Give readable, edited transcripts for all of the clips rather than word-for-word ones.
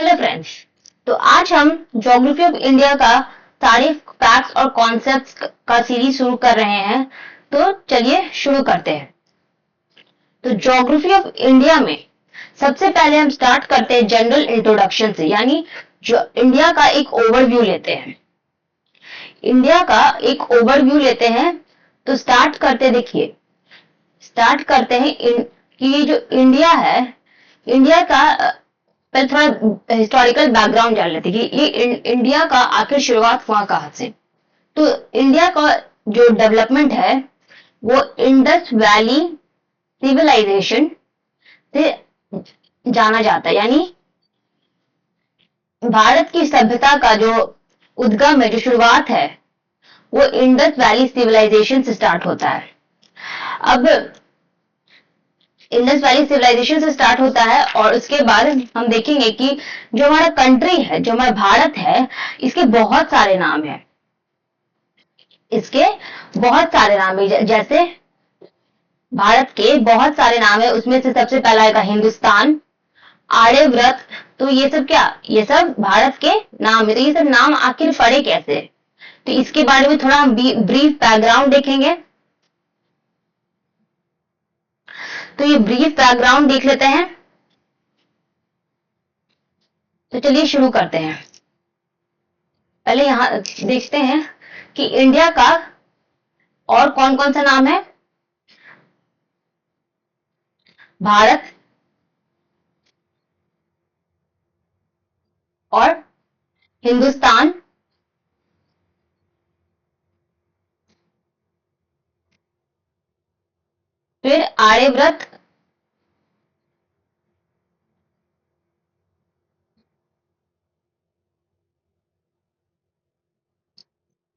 Hello friends. तो आज हम ज्योग्राफी ऑफ इंडिया का सारे फैक्ट्स और कॉन्सेप्ट्स का सीरीज शुरू कर रहे हैं। तो चलिए शुरू करते हैं। तो ज्योग्राफी ऑफ इंडिया में सबसे पहले हम स्टार्ट करते हैं जनरल इंट्रोडक्शन से, यानी जो इंडिया का एक ओवरव्यू लेते हैं। इंडिया का एक ओवरव्यू लेते हैं। तो स्टार्ट करते हैं कि ये जो इंडिया है, इंडिया का पहले थोड़ा हिस्टोरिकल बैकग्राउंड जान लेते हैं कि ये इंडिया का आखिर शुरुआत हुआ कहाँ से। तो इंडिया का जो डेवलपमेंट है वो इंडस वैली सिविलाइजेशन से जाना जाता है, यानी भारत की सभ्यता का जो उद्गम है, जो शुरुआत है, वो इंडस वैली सिविलाइजेशन से स्टार्ट होता है। अब इंडस वैली सिविलाइजेशन से स्टार्ट होता है और उसके बाद हम देखेंगे कि जो हमारा कंट्री है, जो हमारा भारत है, इसके बहुत सारे नाम हैं। जैसे भारत के बहुत सारे नाम है। उसमें से सबसे पहला आएगा हिंदुस्तान, आर्यव्रत। तो ये सब ये सब भारत के नाम है। तो ये सब नाम आखिर पड़े कैसे, तो इसके बारे में थोड़ा हम ब्रीफ बैकग्राउंड देखेंगे। तो ये ब्रीफ बैकग्राउंड देख लेते हैं। तो चलिए शुरू करते हैं। पहले यहां देखते हैं कि इंडिया का और कौन कौन सा नाम है। भारत और हिंदुस्तान, फिर आर्यव्रत,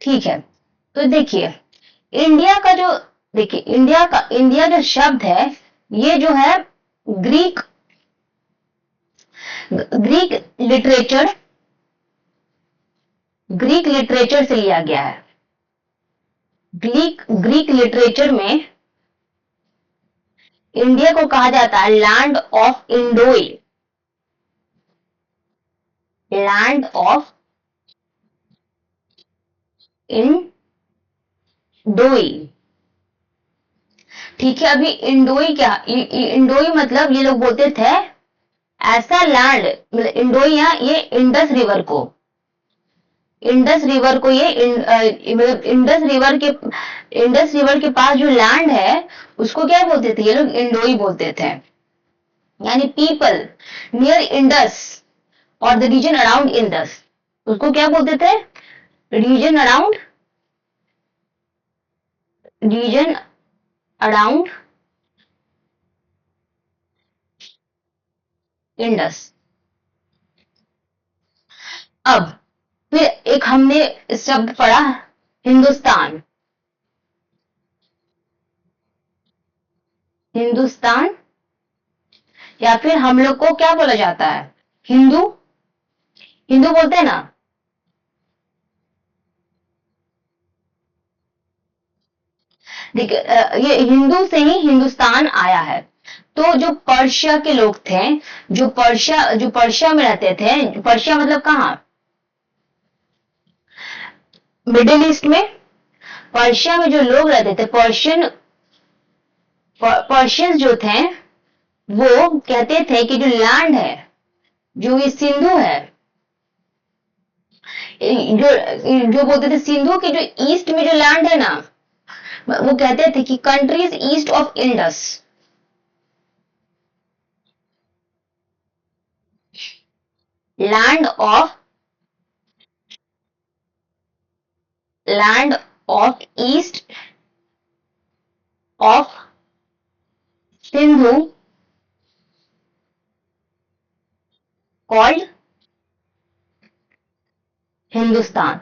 ठीक है। तो देखिए इंडिया जो शब्द है, ये जो है ग्रीक लिटरेचर से लिया गया है। ग्रीक लिटरेचर में इंडिया को कहा जाता है लैंड ऑफ इंडोई, लैंड ऑफ इंडोई। ठीक है। अभी इंडोई मतलब ये लोग बोलते थे ऐसा लैंड, मतलब इंडोई, यहाँ ये इंडस रिवर को ये इंडस रिवर के पास जो लैंड है उसको क्या बोलते थे ये लोग? इंडोई बोलते थे। यानी पीपल नियर इंडस और द रीजन अराउंड इंडस, उसको क्या बोलते थे? Region around Indus. अब फिर एक हमने शब्द पढ़ा हिंदुस्तान। या फिर हम लोग को क्या बोला जाता है? हिंदू बोलते हैं ना। देखिए ये हिंदू से ही हिंदुस्तान आया है। तो जो पर्शिया के लोग थे, जो पर्शिया में रहते थे, पर्शिया मतलब कहाँ? मिडिल ईस्ट में। पर्शिया में जो लोग रहते थे, पर्शियंस जो थे, वो कहते थे कि जो लैंड है, जो ये सिंधु है, जो बोलते थे सिंधु के जो ईस्ट में जो लैंड है ना, वो कहते थे कि countries east of Indus, land of east of Sindhu called Hindustan.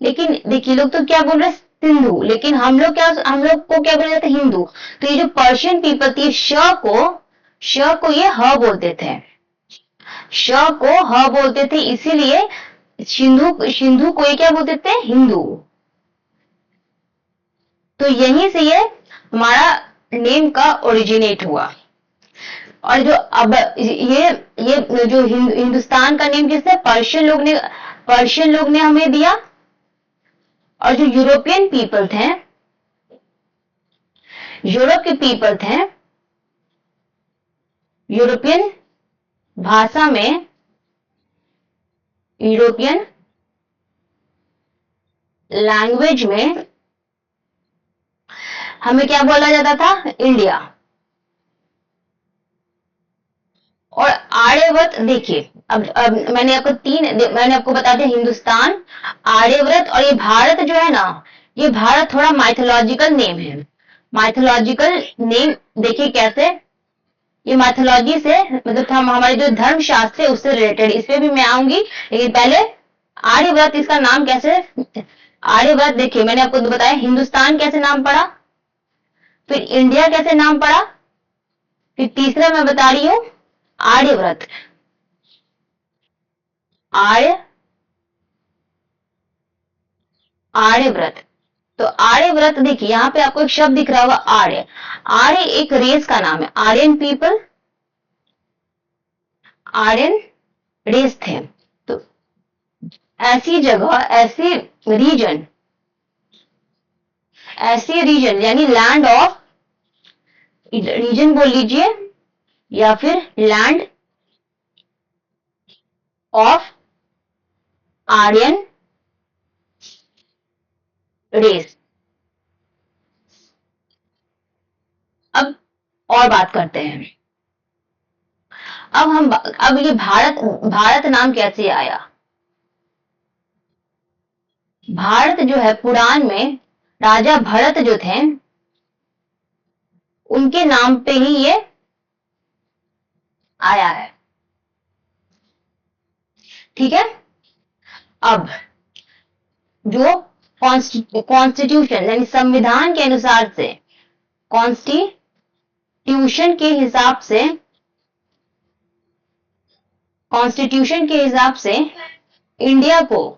लेकिन देखिए लोग तो क्या बोल रहे हैं? सिंधु। लेकिन हम लोग को क्या बोला जाता है? हिंदू। तो ये जो पर्शियन पीपल थी, श को ये ह बोलते थे, इसीलिए सिंधु को ये क्या बोलते थे? हिंदू। तो यहीं से ये हमारा नेम का ओरिजिनेट हुआ। और जो अब ये जो हिंदुस्तान का नेम किसने, पर्शियन लोग ने हमें दिया। और जो यूरोपियन पीपल थे, यूरोप के पीपल थे, यूरोपियन भाषा में, यूरोपियन लैंग्वेज में हमें क्या बोला जाता था, इंडिया। और आर्यव्रत देखिए, अब मैंने आपको बता दिया हिंदुस्तान, आर्यव्रत और ये भारत जो है ना, ये भारत थोड़ा माइथोलॉजिकल नेम है। माइथोलॉजिकल नेम देखिए कैसे, ये माइथोलॉजी से मतलब हम हमारे जो धर्म शास्त्र है उससे रिलेटेड, इस पे भी मैं आऊंगी, लेकिन पहले आर्यव्रत इसका नाम कैसे, आर्यव्रत देखिए मैंने आपको बताया हिंदुस्तान कैसे नाम पड़ा, फिर इंडिया कैसे नाम पड़ा, फिर तीसरा मैं बता रही हूं आर्यव्रत। आर्य आर्यव्रत, तो आर्यव्रत देखिए यहां पे आपको एक शब्द दिख रहा होगा आर्य। आर्य एक रेस का नाम है, आर्यन पीपल, आर्यन रेस थे। तो ऐसी जगह, रीजन ऐसी रीजन यानी लैंड ऑफ, रीजन बोल लीजिए या फिर लैंड ऑफ आर्यन रेस। अब और बात करते हैं, अब ये भारत नाम कैसे आया। भारत जो है पुराण में राजा भरत जो थे उनके नाम पे ही ये आया है, ठीक है। अब जो कॉन्स्टिट्यूशन यानी संविधान के अनुसार से, कॉन्स्टिट्यूशन के हिसाब से, कॉन्स्टिट्यूशन के हिसाब से इंडिया को,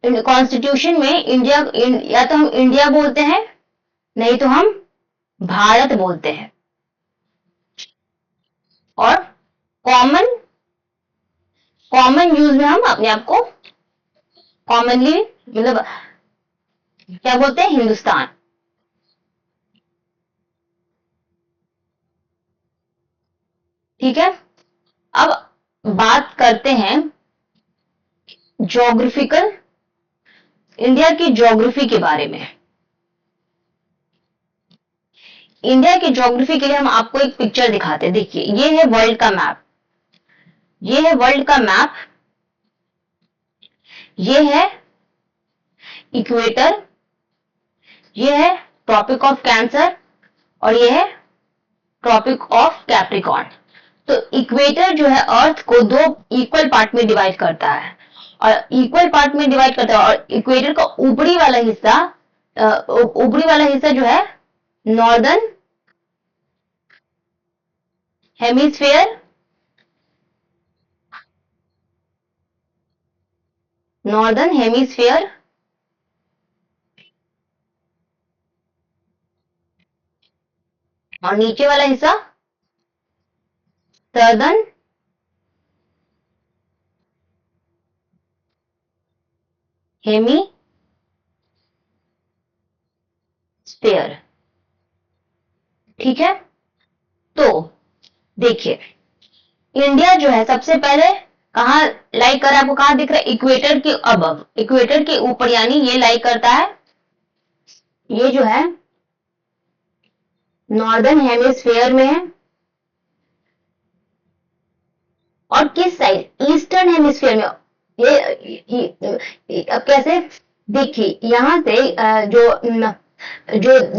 कॉन्स्टिट्यूशन में इंडिया, या तो हम इंडिया बोलते हैं नहीं तो हम भारत बोलते हैं। और कॉमन कॉमन यूज में हम अपने आप को कॉमनली मतलब क्या बोलते हैं, हिंदुस्तान। ठीक है। अब बात करते हैं ज्योग्राफिकल, इंडिया की ज्योग्राफी के बारे में। इंडिया की ज्योग्राफी के लिए हम आपको एक पिक्चर दिखाते हैं, देखिए ये है वर्ल्ड का मैप, ये है वर्ल्ड का मैप, ये है इक्वेटर, ये है ट्रॉपिक ऑफ कैंसर और ये है ट्रॉपिक ऑफ कैप्रिकॉर्न। तो इक्वेटर जो है अर्थ को दो इक्वल पार्ट में डिवाइड करता है, और इक्वल पार्ट में डिवाइड करता है, और इक्वेटर का ऊपरी वाला हिस्सा जो है नॉर्दर्न हेमिस्फेयर, नॉर्दर्न हेमिस्फेयर, और नीचे वाला हिस्सा सदर्न हेमिस्फेयर। ठीक है। तो देखिए इंडिया जो है सबसे पहले कहा लाई कर, आपको कहां दिख रहा है, इक्वेटर के अबव, इक्वेटर के ऊपर, यानी ये लाई करता है, ये जो है नॉर्दर्न हेमिस्फेयर में है। और किस साइड, ईस्टर्न हेमिस्फीयर में। अब कैसे, देखिए यहां से जो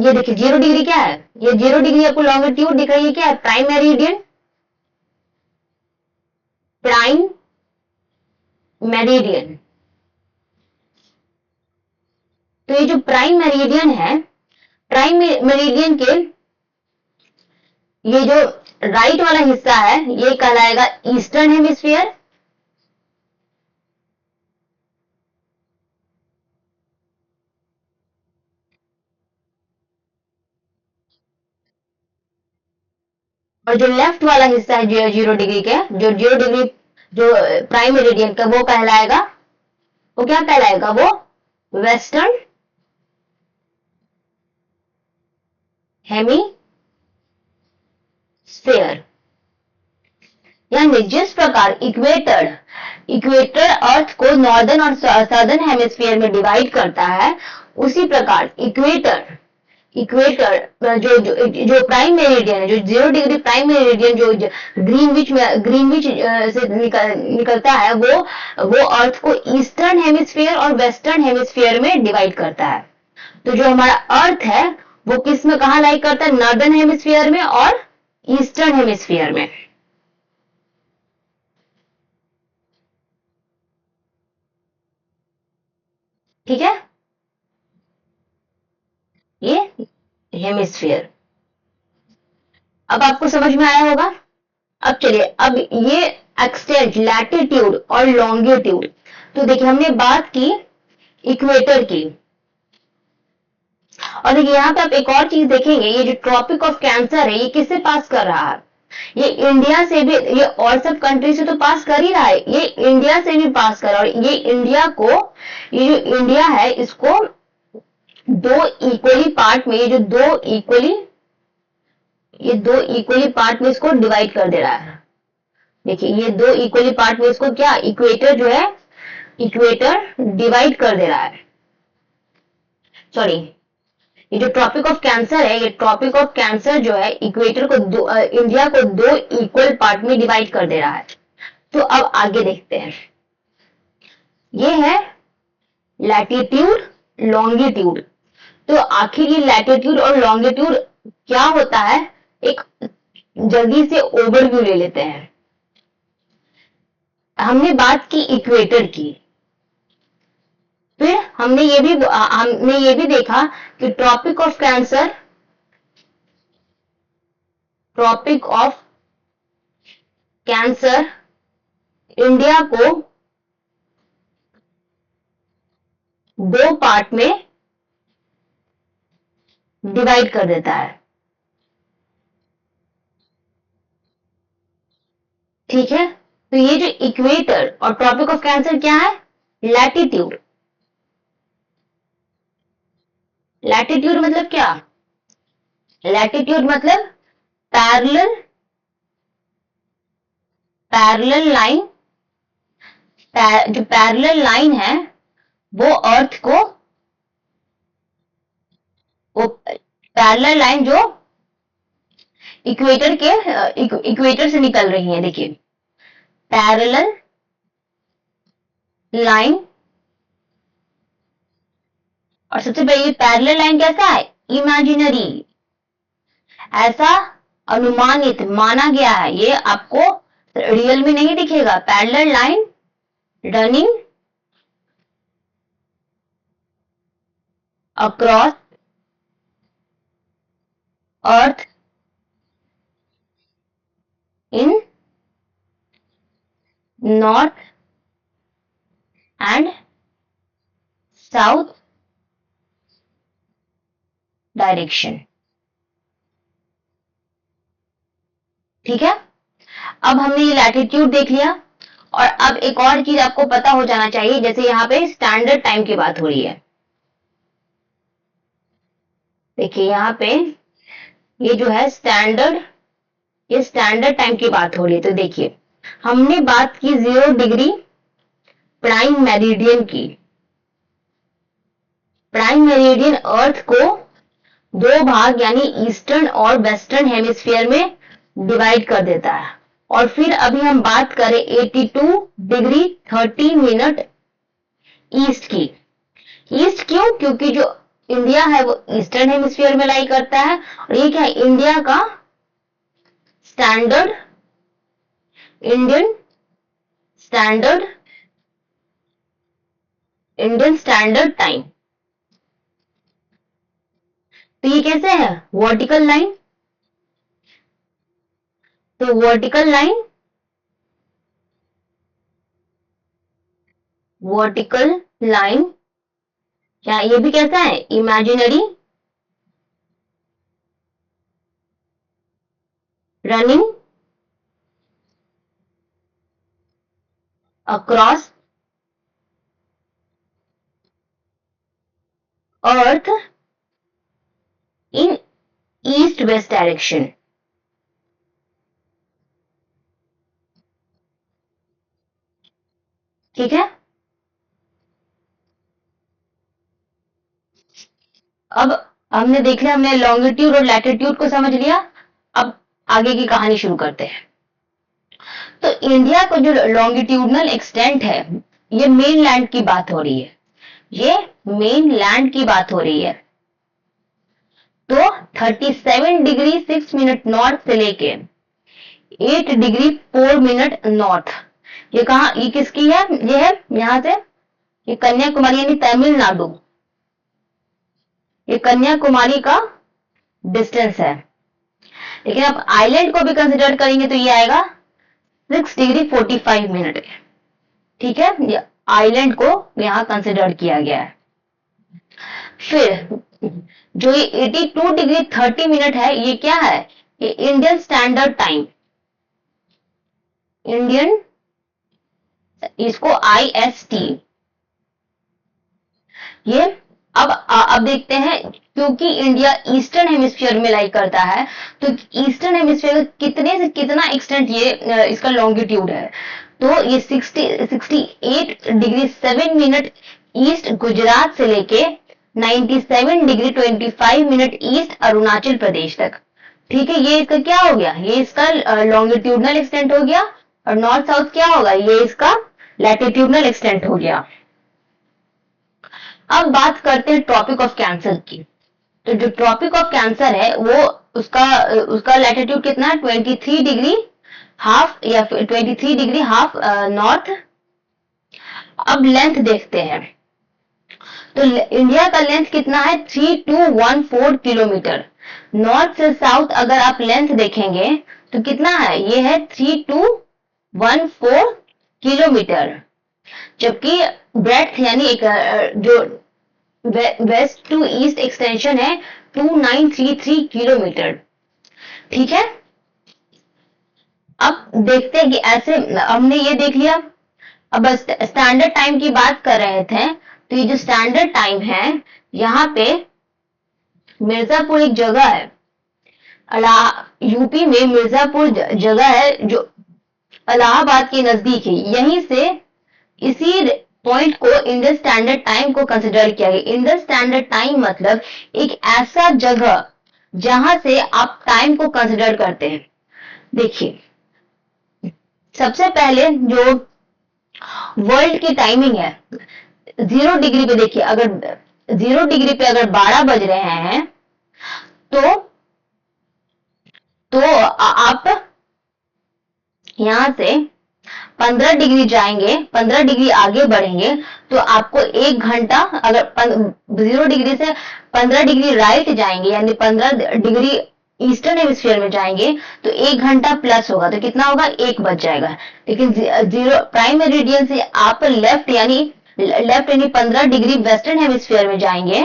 ये देखिए 0 डिग्री क्या है, ये 0 डिग्री आपको लॉन्गिट्यूड दिख रही है, क्या है, प्राइम मेरिडियन, प्राइम मेरिडियन। तो ये जो प्राइम मेरिडियन है, प्राइम मेरिडियन के ये जो राइट वाला हिस्सा है ये कहलाएगा ईस्टर्न हेमिस्फीयर, और जो लेफ्ट वाला हिस्सा है 0 डिग्री के, जो 0 डिग्री जो प्राइम मेरिडियन का, वो कहलाएगा, वो क्या कहलाएगा, वो वेस्टर्न हेमीस्फेयर। यानी जिस प्रकार इक्वेटर इक्वेटर अर्थ को नॉर्दर्न और सदर्न हेमिस्फीयर में डिवाइड करता है, उसी प्रकार इक्वेटर इक्वेटर जो प्राइम मेरिडियन है, जो 0 डिग्री प्राइम मेरिडियन जो ग्रीनविच से निकलता है, वो अर्थ को ईस्टर्न हेमिस्फीयर और वेस्टर्न हेमिस्फीयर में डिवाइड करता है। तो जो हमारा अर्थ है वो किस में कहा लाई करता है, नॉर्दर्न हेमिस्फीयर में और ईस्टर्न हेमिस्फीयर में। ठीक है, ये हेमिस्फीयर अब आपको समझ में आया होगा। अब चलिए, अब ये एक्सटेंट लैटिट्यूड और लॉन्गिट्यूड, तो देखिए हमने बात की इक्वेटर की, और देखिए यहां पे आप एक और चीज देखेंगे, ये जो ट्रॉपिक ऑफ कैंसर है, ये किससे पास कर रहा है, ये इंडिया से भी, ये और सब कंट्री से तो पास कर ही रहा है, ये इंडिया से भी पास कर रहा है। और ये इंडिया को, ये जो इंडिया है, इसको दो इक्वली पार्ट में, ये दो इक्वली पार्ट में इसको डिवाइड कर दे रहा है। देखिए ये दो इक्वली पार्ट में इसको क्या, इक्वेटर जो है, इक्वेटर डिवाइड कर दे रहा है। सॉरी, ये जो ट्रॉपिक ऑफ कैंसर है, ये ट्रॉपिक ऑफ कैंसर जो है इक्वेटर को इंडिया को दो इक्वल पार्ट में डिवाइड कर दे रहा है। तो अब आगे देखते हैं, ये है लैटिट्यूड लॉन्गिट्यूड। तो आखिर ये लैटिट्यूड और लॉन्गिट्यूड क्या होता है, एक जल्दी से ओवरव्यू ले लेते हैं। हमने बात की इक्वेटर की, फिर हमने ये भी देखा कि ट्रॉपिक ऑफ कैंसर इंडिया को दो पार्ट में डिवाइड कर देता है। ठीक है, तो ये जो इक्वेटर और ट्रॉपिक ऑफ कैंसर क्या है, लैटिट्यूड। लैटिट्यूड मतलब क्या, लैटिट्यूड मतलब पैरेलल लाइन, जो पैरेलल लाइन है वो अर्थ को, वो पैरेलल लाइन जो इक्वेटर से निकल रही है। देखिए पैरेलल लाइन, और सबसे पहले ये पैरेलल लाइन कैसा है, इमेजिनरी, ऐसा अनुमानित माना गया है, ये आपको रियल में नहीं दिखेगा। Parallel line running across earth in north and south direction. ठीक है, अब हमने ये लैटिट्यूड देख लिया, और अब एक और चीज आपको पता हो जाना चाहिए, जैसे यहां पे स्टैंडर्ड टाइम की बात हो रही है। देखिए यहां पे ये जो है ये स्टैंडर्ड टाइम की बात हो रही है। तो देखिए हमने बात की 0 डिग्री प्राइम मेरिडियन की। प्राइम मेरिडियन अर्थ को दो भाग यानी ईस्टर्न और वेस्टर्न हेमिस्फीयर में डिवाइड कर देता है। और फिर अभी हम बात करें 82 डिग्री 30 मिनट ईस्ट की। ईस्ट क्यों, क्योंकि जो इंडिया है वो ईस्टर्न हेमिस्फीयर में लाई करता है, और ये क्या है, इंडिया का स्टैंडर्ड इंडियन स्टैंडर्ड टाइम। तो ये कैसे है, वर्टिकल लाइन। तो वर्टिकल लाइन क्या, ये भी कैसा है, इमेजिनरी रनिंग अक्रॉस अर्थ इन ईस्ट वेस्ट डायरेक्शन। ठीक है, अब हमने देख लिया, हमने लॉन्गिट्यूड और लैटिट्यूड को समझ लिया। अब आगे की कहानी शुरू करते हैं। तो इंडिया को जो लॉन्गिट्यूडनल एक्सटेंट है, ये मेन लैंड की बात हो रही है, ये मेन लैंड की बात हो रही है। तो 37 डिग्री 6 मिनट नॉर्थ से लेके 8 डिग्री 4 मिनट नॉर्थ, ये कहा, ये किसकी है? ये है यहां से, ये कन्याकुमारी यानी तमिलनाडु, ये कन्याकुमारी का डिस्टेंस है। लेकिन आप आइलैंड को भी कंसिडर करेंगे तो ये आएगा 6 डिग्री 45 मिनट। ठीक है, ये आइलैंड को यहां कंसिडर किया गया है। फिर जो ये 82 डिग्री 30 मिनट है, ये क्या है? ये इंडियन स्टैंडर्ड टाइम, इंडियन, इसको IST। ये अब देखते हैं, क्योंकि इंडिया ईस्टर्न हेमिस्फीयर में लाई करता है, तो ईस्टर्न हेमिस्फीयर कितने से कितना एक्सटेंट ये इसका लॉन्गिट्यूड है। तो ये 68 डिग्री 7 मिनट ईस्ट गुजरात से लेके 97 degree 25 minute east Arunachal Pradesh तक। ठीक है, ये इसका क्या हो गया? ये इसका लॉन्गिट्यूडनल एक्सटेंट हो गया। और नॉर्थ साउथ क्या होगा? ये इसका लैटिट्यूडनल एक्सटेंट हो गया। अब बात करते हैं ट्रॉपिक ऑफ कैंसर की। तो जो ट्रॉपिक ऑफ कैंसर है, वो उसका लैटिट्यूड कितना है? 23 डिग्री हाफ या 23 डिग्री हाफ नॉर्थ। अब लेंथ देखते हैं, तो इंडिया का लेंथ कितना है? 3214 किलोमीटर। नॉर्थ से साउथ अगर आप लेंथ देखेंगे तो कितना है? ये है 3214 किलोमीटर। जबकि ब्रेड्थ यानी एक जो वेस्ट टू ईस्ट एक्सटेंशन है 2933 किलोमीटर। ठीक है, अब देखते हैं कि ऐसे हमने ये देख लिया। अब स्टैंडर्ड टाइम की बात कर रहे थे, तो ये जो स्टैंडर्ड टाइम है, यहाँ पे मिर्जापुर एक जगह है, यूपी में मिर्जापुर जगह है जो इलाहाबाद के नजदीक है। यहीं से इसी पॉइंट को इंडियन स्टैंडर्ड टाइम को कंसिडर किया गया। इंडियन स्टैंडर्ड टाइम मतलब एक ऐसा जगह जहां से आप टाइम को कंसिडर करते हैं। देखिए, सबसे पहले जो वर्ल्ड की टाइमिंग है, 0 डिग्री पे देखिए, अगर 0 डिग्री पे अगर 12 बज रहे हैं तो आप यहां से 15 डिग्री जाएंगे, 15 डिग्री आगे बढ़ेंगे तो आपको 1 घंटा, अगर 0 डिग्री से 15 डिग्री राइट जाएंगे यानी 15 डिग्री ईस्टर्न हेमिस्फीयर में जाएंगे तो 1 घंटा प्लस होगा, तो कितना होगा? 1 बज जाएगा। लेकिन प्राइम मेरिडियन से आप लेफ्ट यानी 15 डिग्री वेस्टर्न हेमिस्फीयर में जाएंगे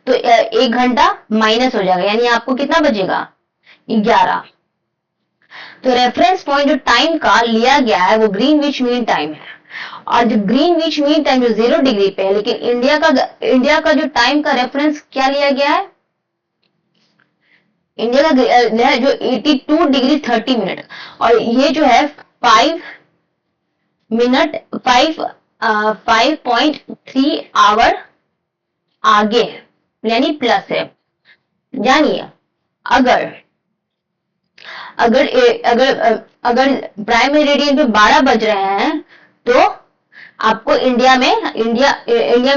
तो 1 घंटा माइनस हो जाएगा, यानी आपको कितना बचेगा? 11। तो रेफरेंस पॉइंट जो टाइम का लिया गया है वो ग्रीनविच मीन टाइम है। और जो ग्रीनविच मीन टाइम जो 0 डिग्री पे है, लेकिन इंडिया का जो टाइम का रेफरेंस क्या लिया गया है? इंडिया का जो 82 डिग्री 30 मिनट, और ये जो है 5.3 आवर आगे यानी प्लस है। यानी अगर प्राइम मेरिडियन पे 12 बज रहे हैं तो आपको इंडिया में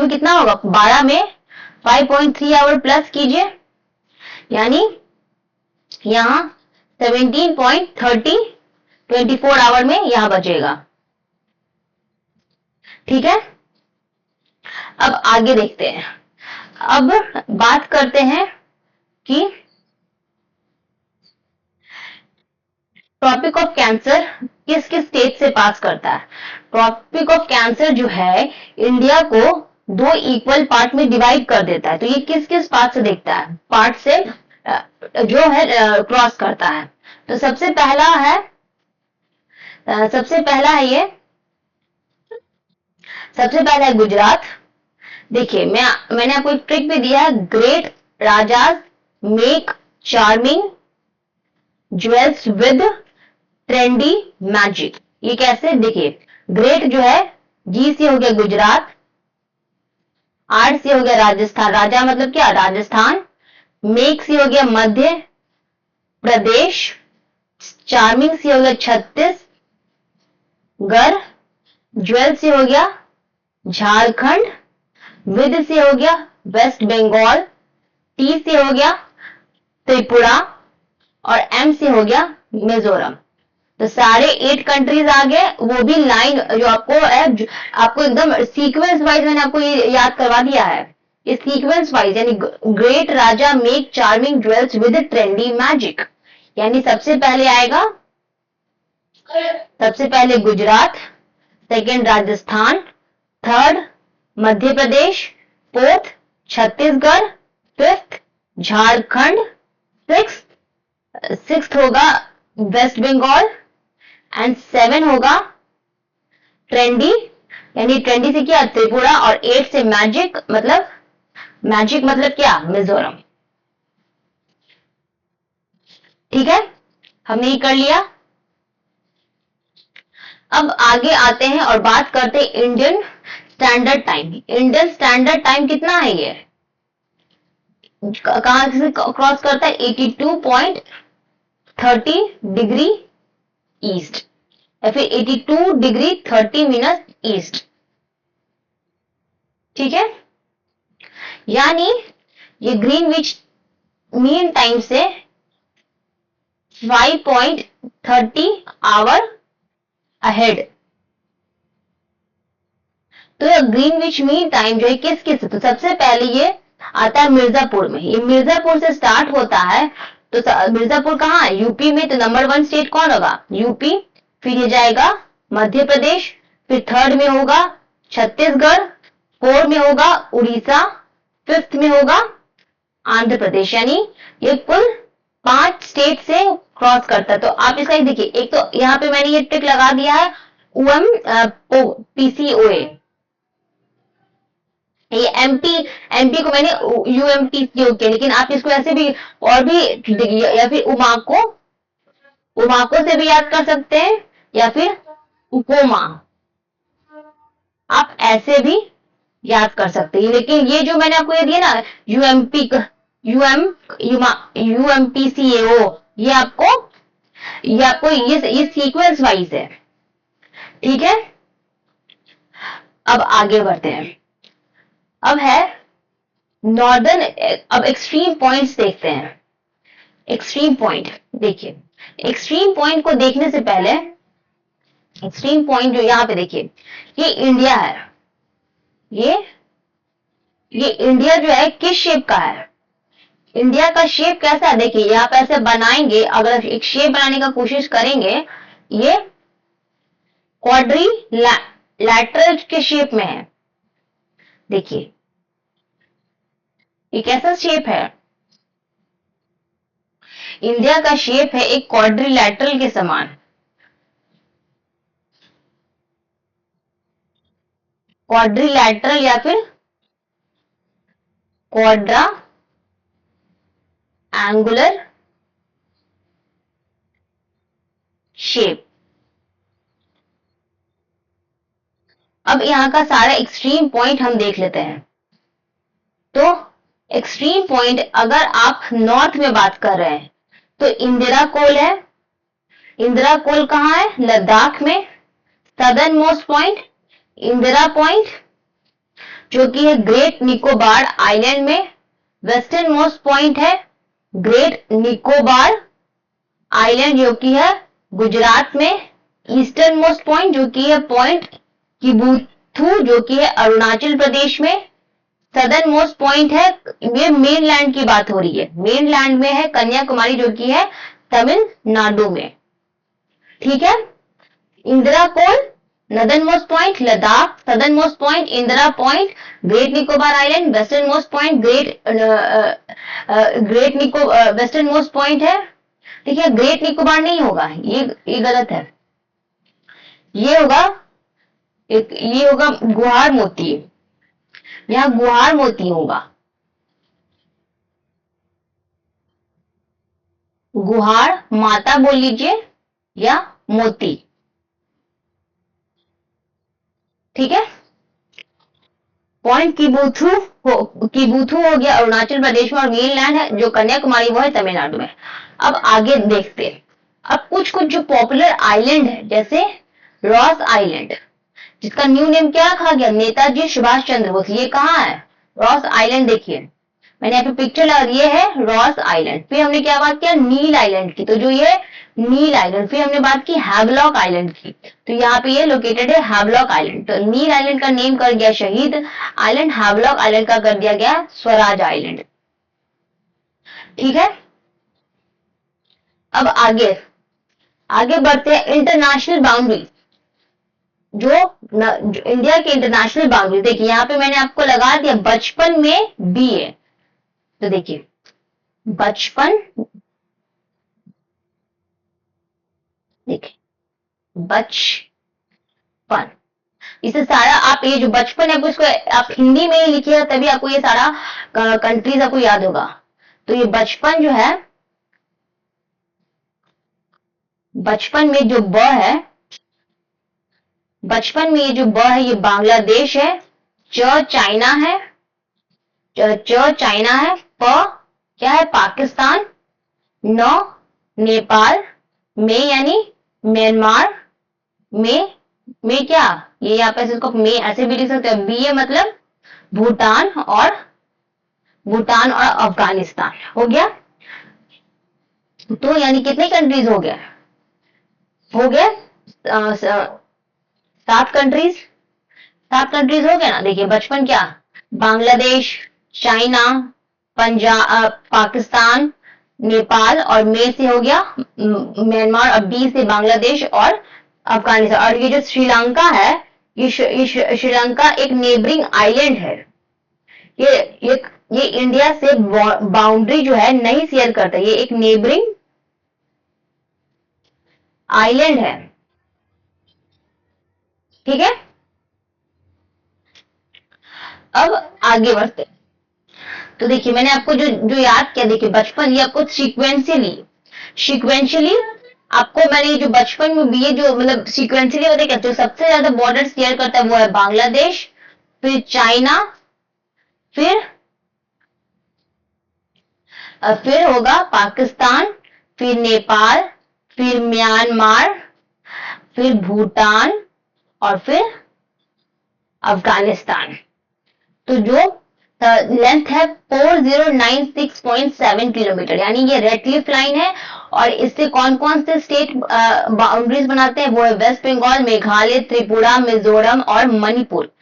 कितना होगा? 12 में 5.3 आवर प्लस कीजिए, यानी यहां 17.30 24 आवर में यहां बचेगा। ठीक है, अब आगे देखते हैं। अब बात करते हैं कि ट्रॉपिक ऑफ कैंसर किस किस स्टेट से पास करता है। ट्रॉपिक ऑफ कैंसर जो है इंडिया को 2 इक्वल पार्ट में डिवाइड कर देता है। तो ये किस किस पार्ट से देखता है? पार्ट से जो है क्रॉस करता है। तो सबसे पहला है गुजरात। देखिए मैंने आपको एक ट्रिक भी दिया है, great rajas make charming jewels with trendy magic. ये कैसे, देखिए ग्रेट जो है जी से हो गया गुजरात, आर से हो गया राजस्थान, राजा मतलब क्या राजस्थान, मेक से हो गया मध्य प्रदेश, चार्मिंग से हो गया छत्तीसगढ़, ज्वेल से हो गया झारखंड, विद से हो गया वेस्ट बंगाल, टी से हो गया त्रिपुरा और एम से हो गया मिजोरम। तो सारे 8 कंट्रीज आ गए, वो भी लाइन जो आपको एकदम सीक्वेंस वाइज मैंने आपको ये याद करवा दिया है। ये सीक्वेंस वाइज यानी great raja make charming jewels with trendy magic, यानी सबसे पहले Gujarat, second Rajasthan, third Madhya Pradesh, fourth Chhattisgarh, fifth Jharkhand, sixth होगा वेस्ट बंगाल एंड 7 होगा ट्रेंडी, यानी ट्रेंडी से क्या त्रिपुरा, और 8 से मैजिक मतलब क्या मिजोरम। ठीक है, हमने ये कर लिया। अब आगे आते हैं और बात करते हैं Indian standard time. Indian standard time कितना है, ये कहां से क्रॉस करता है, 82.30 डिग्री ईस्ट या फिर 82 डिग्री 30 मिनट ईस्ट। ठीक है, यानी ये ग्रीनविच मीन टाइम से 5.30 आवर अहेड। तो ये ग्रीनविच मीन टाइम जो है किस तो सबसे पहले ये आता है मिर्जापुर में। ये मिर्जापुर से स्टार्ट होता है, तो मिर्जापुर कहाँ है, यूपी में। तो नंबर 1 स्टेट कौन होगा, यूपी, फिर ये जाएगा मध्य प्रदेश, फिर थर्ड में होगा छत्तीसगढ़, 4 में होगा उड़ीसा, 5th में होगा आंध्र प्रदेश। यानी ये कुल 5 स्टेट से क्रॉस करता है। तो आप इसका देखिए, एक तो यहाँ पे मैंने ये ट्रिक लगा दिया है PCOA, ये एमपी को मैंने यूएमपी किया, लेकिन आप इसको ऐसे भी और भी, या फिर उमाको से भी याद कर सकते हैं, या फिर उपोमा, आप ऐसे भी याद कर सकते हैं। लेकिन ये जो मैंने आपको ये दिया ना यूएमपीसीएओ, ये आपको ये सीक्वेंस वाइज है। ठीक है, अब आगे बढ़ते हैं। अब है नॉर्दर्न, अब एक्सट्रीम पॉइंट्स देखते हैं। एक्सट्रीम पॉइंट देखिए, एक्सट्रीम पॉइंट को देखने से पहले एक्सट्रीम पॉइंट जो यहां पे देखिए, ये इंडिया है। ये इंडिया जो है किस शेप का है, इंडिया का शेप कैसा है, देखिए यहां पे ऐसे बनाएंगे, अगर एक शेप बनाने का कोशिश करेंगे, ये क्वाड्रिलैटरल के शेप में है। देखिए ये कैसा शेप है, इंडिया का शेप है एक क्वाड्रिलैटरल के समान। क्वाड्रिलैटरल या फिर क्वाड्रा एंगुलर शेप। अब यहां का सारा एक्सट्रीम पॉइंट हम देख लेते हैं। तो एक्सट्रीम पॉइंट अगर आप नॉर्थ में बात कर रहे हैं तो इंदिरा कोल है। इंदिरा कोल कहां है, लद्दाख में। Southern most point Indira point जो कि है ग्रेट निकोबार आइलैंड में। वेस्टर्न मोस्ट पॉइंट है ग्रेट निकोबार आइलैंड जो कि है गुजरात में। ईस्टर्न मोस्ट पॉइंट जो कि है पॉइंट किबुथु जो कि है अरुणाचल प्रदेश में। सदर्न मोस्ट पॉइंट है, ये मेनलैंड की बात हो रही है, मेनलैंड में है कन्याकुमारी जो कि है तमिलनाडु में। ठीक है, Indira col northern most point Ladakh, southern most point Indira point great Nicobar island, western most point western most point है देखिए ग्रेट निकोबार नहीं होगा, ये गलत है। ये होगा ये होगा गुहार मोती, यहाँ गुहार मोती होगा, गुहार माता बोल लीजिए या मोती। ठीक है। पॉइंट किबुथु हो गया अरुणाचल प्रदेश में, और मेनलैंड है जो कन्याकुमारी वो है तमिलनाडु में। अब आगे देखते हैं। अब कुछ कुछ जो पॉपुलर आइलैंड है, जैसे रॉस आइलैंड, जिसका न्यू नेम क्या रखा गया, नेताजी सुभाष चंद्र बोस। ये कहाँ है, रॉस आइलैंड। देखिए मैंने यहाँ पे पिक्चर लगा दी है रॉस आइलैंड। फिर हमने क्या बात किया, नील आइलैंड की, तो जो ये नील आइलैंड। फिर हमने बात की हैवलॉक आइलैंड की, तो यहाँ पे ये लोकेटेड है हैवलॉक आइलैंड। तो नील आइलैंड का नेम कर गया शहीद आइलैंड, हैवलॉक आइलैंड का कर दिया गया स्वराज आइलैंड। ठीक है। अब आगे बढ़ते हैं। इंटरनेशनल बाउंड्री, जो इंडिया के इंटरनेशनल बाउंड्री, देखिए यहाँ पे मैंने आपको लगा दिया बचपन में बी है, तो देखिए बचपन, देखिए बचपन, इसे सारा आप ये जो बचपन है इसको आप हिंदी में ही लिखिएगा, तभी आपको ये सारा कंट्रीज आपको याद होगा। तो ये बचपन जो है, बचपन में जो ब है, बचपन में ये जो ब है ये बांग्लादेश है, च चाइना है, च चाइना है, प क्या है पाकिस्तान, न नेपाल, में यानी म्यांमार, में क्या ये यहाँ पे इसको में ऐसे भी लिख सकते हैं, बी ए मतलब भूटान और अफगानिस्तान हो गया। तो यानी कितने कंट्रीज हो गया, 7 कंट्रीज, 7 कंट्रीज हो गया ना। देखिए बचपन क्या, बांग्लादेश, चाइना, पंजाब, पाकिस्तान, नेपाल, और में से हो गया म्यांमार, और बी से बांग्लादेश और अफगानिस्तान। और ये जो श्रीलंका है, ये श्रीलंका एक नेबरिंग आइलैंड है। ये इंडिया से बाउंड्री जो है नहीं शेयर करता, ये एक नेबरिंग आइलैंड है। ठीक है। अब आगे बढ़ते, तो देखिए मैंने आपको जो याद किया, देखिए बचपन ये आपको सिक्वेंशियली आपको मैंने जो बचपन में भी ये जो मतलब सिक्वेंशियली होता है, जो सबसे ज्यादा बॉर्डर शेयर करता है वो है बांग्लादेश, फिर चाइना, फिर होगा पाकिस्तान, फिर नेपाल, फिर म्यांमार, फिर भूटान, और फिर अफगानिस्तान। तो जो लेंथ है 4096.7 किलोमीटर, यानी ये रेड क्लिफ लाइन है। और इससे कौन कौन से स्टेट बाउंड्रीज बनाते हैं, वो है वेस्ट बंगाल, मेघालय, त्रिपुरा, मिजोरम और मणिपुर।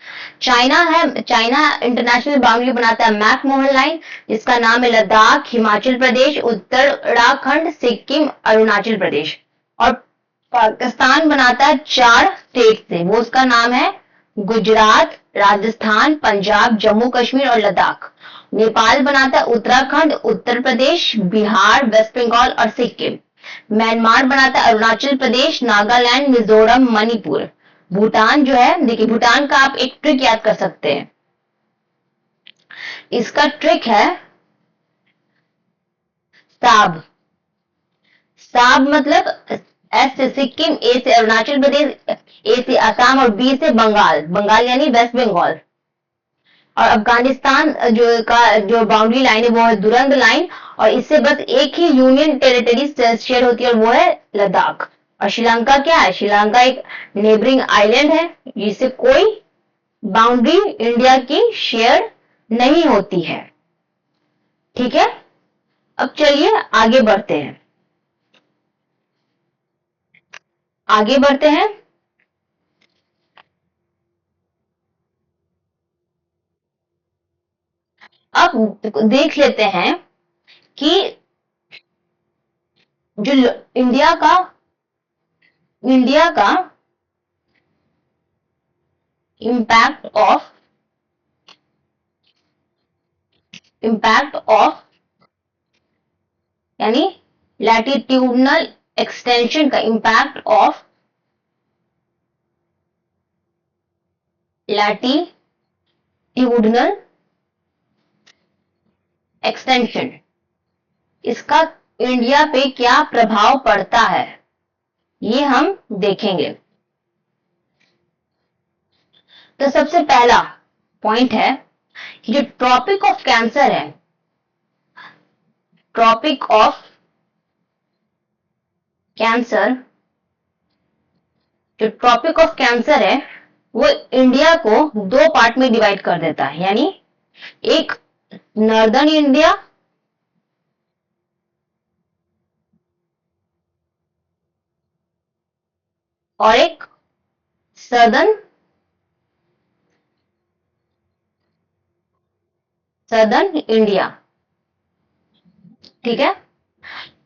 चाइना इंटरनेशनल बाउंड्री बनाता है मैकमोहन लाइन, जिसका नाम है लद्दाख, हिमाचल प्रदेश, उत्तराखंड, सिक्किम, अरुणाचल प्रदेश। और पाकिस्तान बनाता है 4 स्टेट से, वो उसका नाम है गुजरात, राजस्थान, पंजाब, जम्मू कश्मीर और लद्दाख। नेपाल बनाता है उत्तराखंड, उत्तर प्रदेश, बिहार, वेस्ट बंगाल और सिक्किम। म्यांमार बनाता है अरुणाचल प्रदेश, नागालैंड, मिजोरम, मणिपुर। भूटान जो है, देखिए भूटान का आप एक ट्रिक याद कर सकते हैं, इसका ट्रिक है साब। साब मतलब एस से सिक्किम, ए से अरुणाचल प्रदेश, ए से असम और बी से बंगाल यानी वेस्ट बंगाल। और अफगानिस्तान जो बाउंड्री लाइन है वो है दुरंग लाइन, और इससे बस एक ही यूनियन टेरिटरी शेयर होती है और वो है लद्दाख। और श्रीलंका क्या है, श्रीलंका एक नेबरिंग आइलैंड है जिससे कोई बाउंड्री इंडिया की शेयर नहीं होती है। ठीक है। अब चलिए आगे बढ़ते हैं, अब देख लेते हैं कि जो इंडिया का इम्पैक्ट ऑफ यानी लैटिट्यूडनल एक्सटेंशन का इम्पैक्ट ऑफ लैटिट्यूडनल एक्सटेंशन, इसका इंडिया पे क्या प्रभाव पड़ता है, ये हम देखेंगे। तो सबसे पहला पॉइंट है कि जो ट्रॉपिक ऑफ कैंसर है, ट्रॉपिक ऑफ कैंसर, जो ट्रॉपिक ऑफ कैंसर है वो इंडिया को दो पार्ट में डिवाइड कर देता है, यानी एक नॉर्दर्न इंडिया और एक सदर्न इंडिया। ठीक है,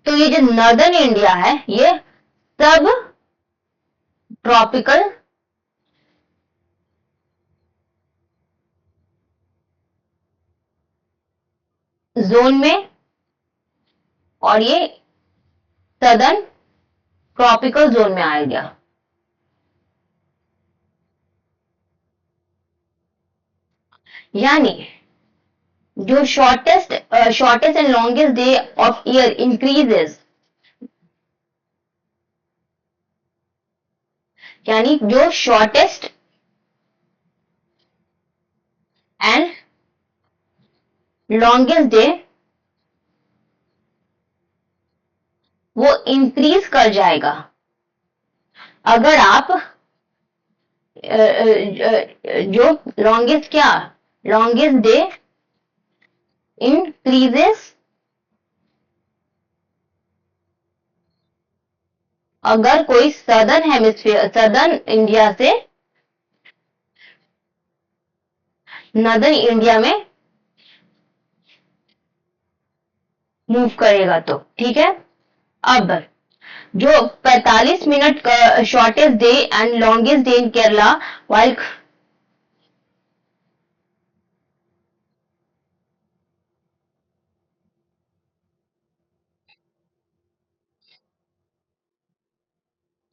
तो ये जो नॉर्दर्न इंडिया है ये सब ट्रॉपिकल जोन में और ये सदर्न ट्रॉपिकल जोन में आ गया। यानी जो shortest and longest day of year increases, यानी जो शॉर्टेस्ट एंड लॉन्गेस्ट डे वो इंक्रीज कर जाएगा अगर आप जो लॉन्गेस्ट डे इंक्रीजेस अगर कोई सदर्न इंडिया से नॉर्दर्न इंडिया में मूव करेगा तो। ठीक है, अब जो 45 मिनट का shortest day and longest day in Kerala while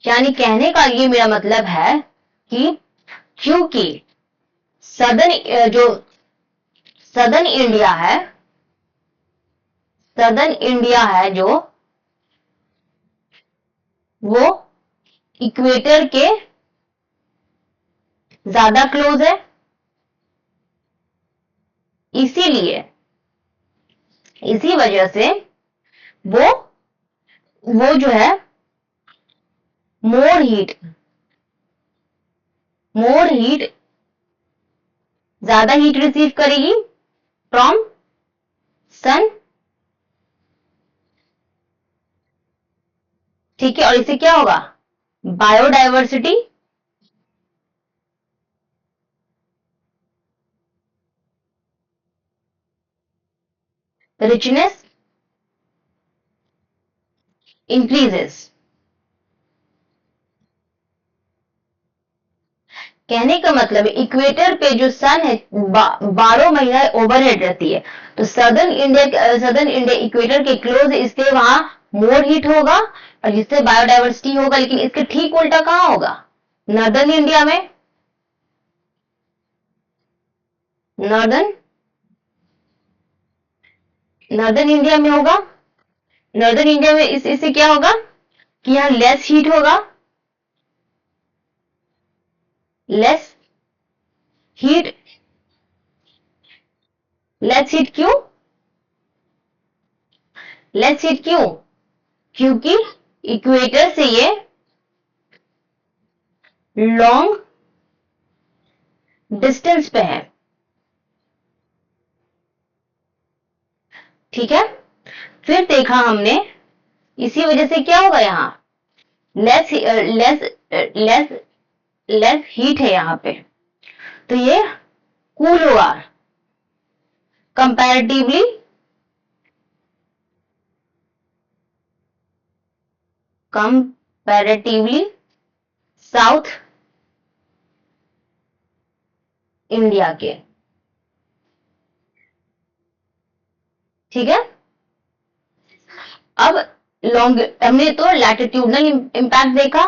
यानी कहने का ये मेरा मतलब है कि क्योंकि जो सदर्न इंडिया है जो वो इक्वेटर के ज्यादा क्लोज है, इसीलिए इसी वजह से वो जो है मोर हीट ज्यादा हीट रिसीव करेगी फ्रॉम सन। ठीक है, और इससे क्या होगा, बायोडाइवर्सिटी रिचनेस इंक्रीजेस। कहने का मतलब इक्वेटर पे जो सन है 12 महीना ओवरहेड रहती है, तो सदर्न इंडिया इक्वेटर के क्लोज, इससे वहां मोर हीट होगा और जिससे बायोडाइवर्सिटी होगा। लेकिन इसके ठीक उल्टा कहां होगा, नॉर्दर्न इंडिया में। नॉर्दर्न इंडिया में होगा, नॉर्दर्न इंडिया में इससे क्या होगा कि यहां लेस हीट होगा, लेस हीट क्यों, लेस हीट क्यों, क्योंकि इक्वेटर से ये लॉन्ग डिस्टेंस पे है। ठीक है, फिर देखा हमने इसी वजह से क्या होगा, यहां लेस हीट है यहां पे, तो ये कूल होगा कंपैरेटिवली साउथ इंडिया के। ठीक है, अब हमने तो लैटिट्यूडनल इम्पैक्ट देखा,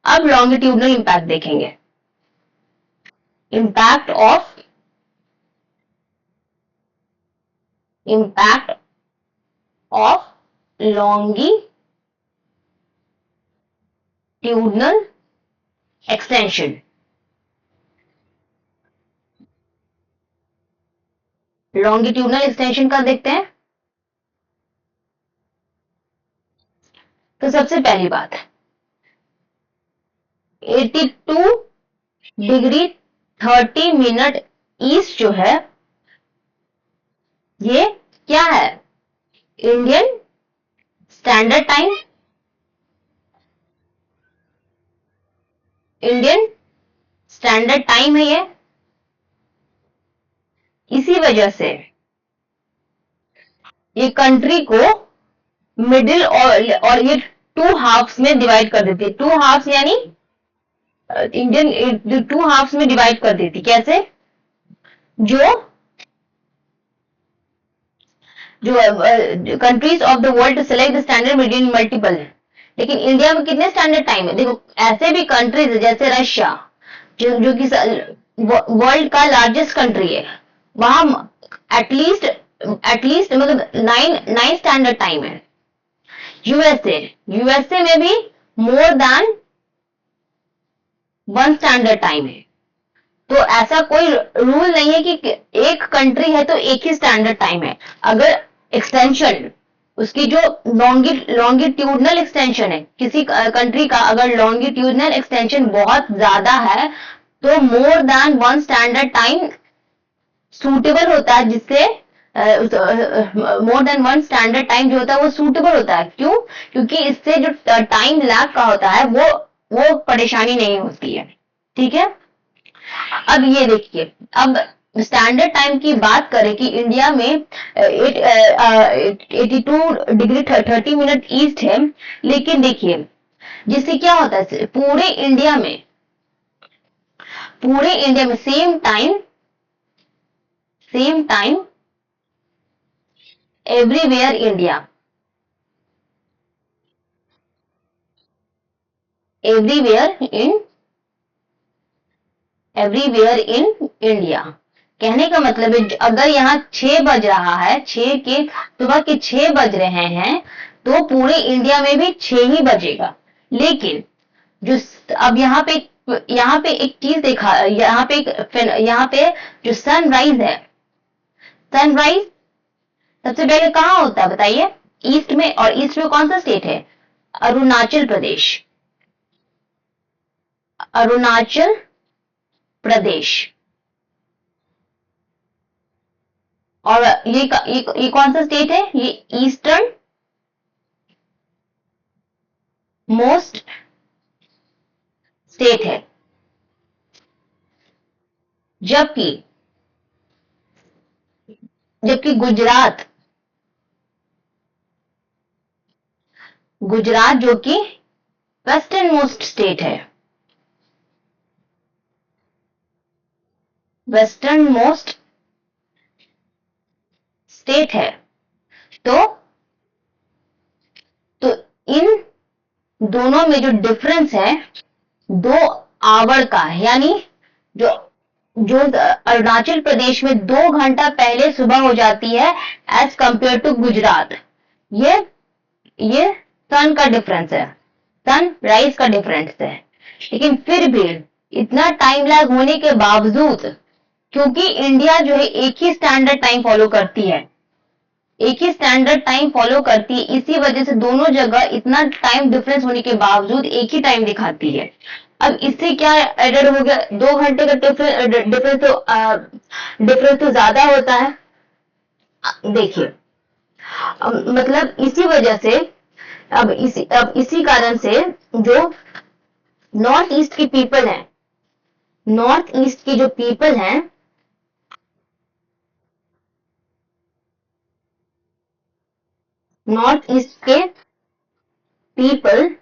अब लॉन्गिट्यूडनल इम्पैक्ट देखेंगे। Impact of longitudinal extension. Longitudinal extension का देखते हैं। तो सबसे पहली बात 82 डिग्री 30 मिनट ईस्ट जो है ये क्या है? Indian standard time. Indian standard time है ये। इसी वजह से ये कंट्री को मिडिल और ये टू हाफ्स में डिवाइड कर देती है। टू हाफ्स यानी इंडियन टू हाफ्स में डिवाइड कर देती। कैसे? जो countries of the world to select the standard median multiple. लेकिन इंडिया में कितने स्टैंडर्ड टाइम है? देखो ऐसे भी कंट्रीज है जैसे रशिया जो कि वर्ल्ड का लार्जेस्ट कंट्री है, वहां एटलीस्ट मतलब 9 स्टैंडर्ड टाइम है। यूएसए में भी मोर देन 1 स्टैंडर्ड टाइम है। तो ऐसा कोई रूल नहीं है कि एक कंट्री है तो एक ही स्टैंडर्ड टाइम है। अगर एक्सटेंशन उसकी जो लॉन्गिट्यूडनल एक्सटेंशन है किसी कंट्री का, अगर लॉन्गिट्यूडनल एक्सटेंशन बहुत ज्यादा है तो more than 1 standard time suitable होता है, जिससे मोर देन 1 स्टैंडर्ड टाइम जो होता है वो सूटेबल होता है। क्यों? क्योंकि इससे जो टाइम लैग का होता है वो परेशानी नहीं होती है। ठीक है। अब ये देखिए, अब स्टैंडर्ड टाइम की बात करें कि इंडिया में 82 डिग्री 30 मिनट ईस्ट है, लेकिन देखिए जिससे क्या होता है पूरे इंडिया में same time everywhere India. Everywhere in India कहने का मतलब है अगर यहाँ 6 बज रहा है, सुबह के 6 बज रहे हैं तो पूरे इंडिया में भी 6 ही बजेगा। लेकिन जो अब यहाँ पे एक चीज देखा, यहाँ पे जो सनराइज है, सनराइज सबसे पहले कहाँ होता है बताइए? ईस्ट में। और ईस्ट में कौन सा स्टेट है? अरुणाचल प्रदेश। और ये कौन सा स्टेट है? ये ईस्टर्न मोस्ट स्टेट है। जबकि गुजरात जो कि वेस्टर्न मोस्ट स्टेट है। वेस्टर्न मोस्ट स्टेट है। तो इन दोनों में जो डिफरेंस है 2 आवर का है, यानी जो अरुणाचल प्रदेश में 2 घंटा पहले सुबह हो जाती है एज कंपेयर टू गुजरात। ये सन का डिफरेंस है, सन राइज का डिफरेंस है। लेकिन फिर भी इतना टाइम लैग होने के बावजूद, क्योंकि इंडिया जो है एक ही स्टैंडर्ड टाइम फॉलो करती है, इसी वजह से दोनों जगह इतना टाइम डिफरेंस होने के बावजूद एक ही टाइम दिखाती है। अब इससे क्या एडेड हो गया? 2 घंटे का डिफरेंस तो ज्यादा होता है। देखिए मतलब इसी वजह से अब इसी कारण से जो नॉर्थ ईस्ट की पीपल हैं, नॉर्थ ईस्ट की जो पीपल हैं, नॉर्थ ईस्ट के पीपल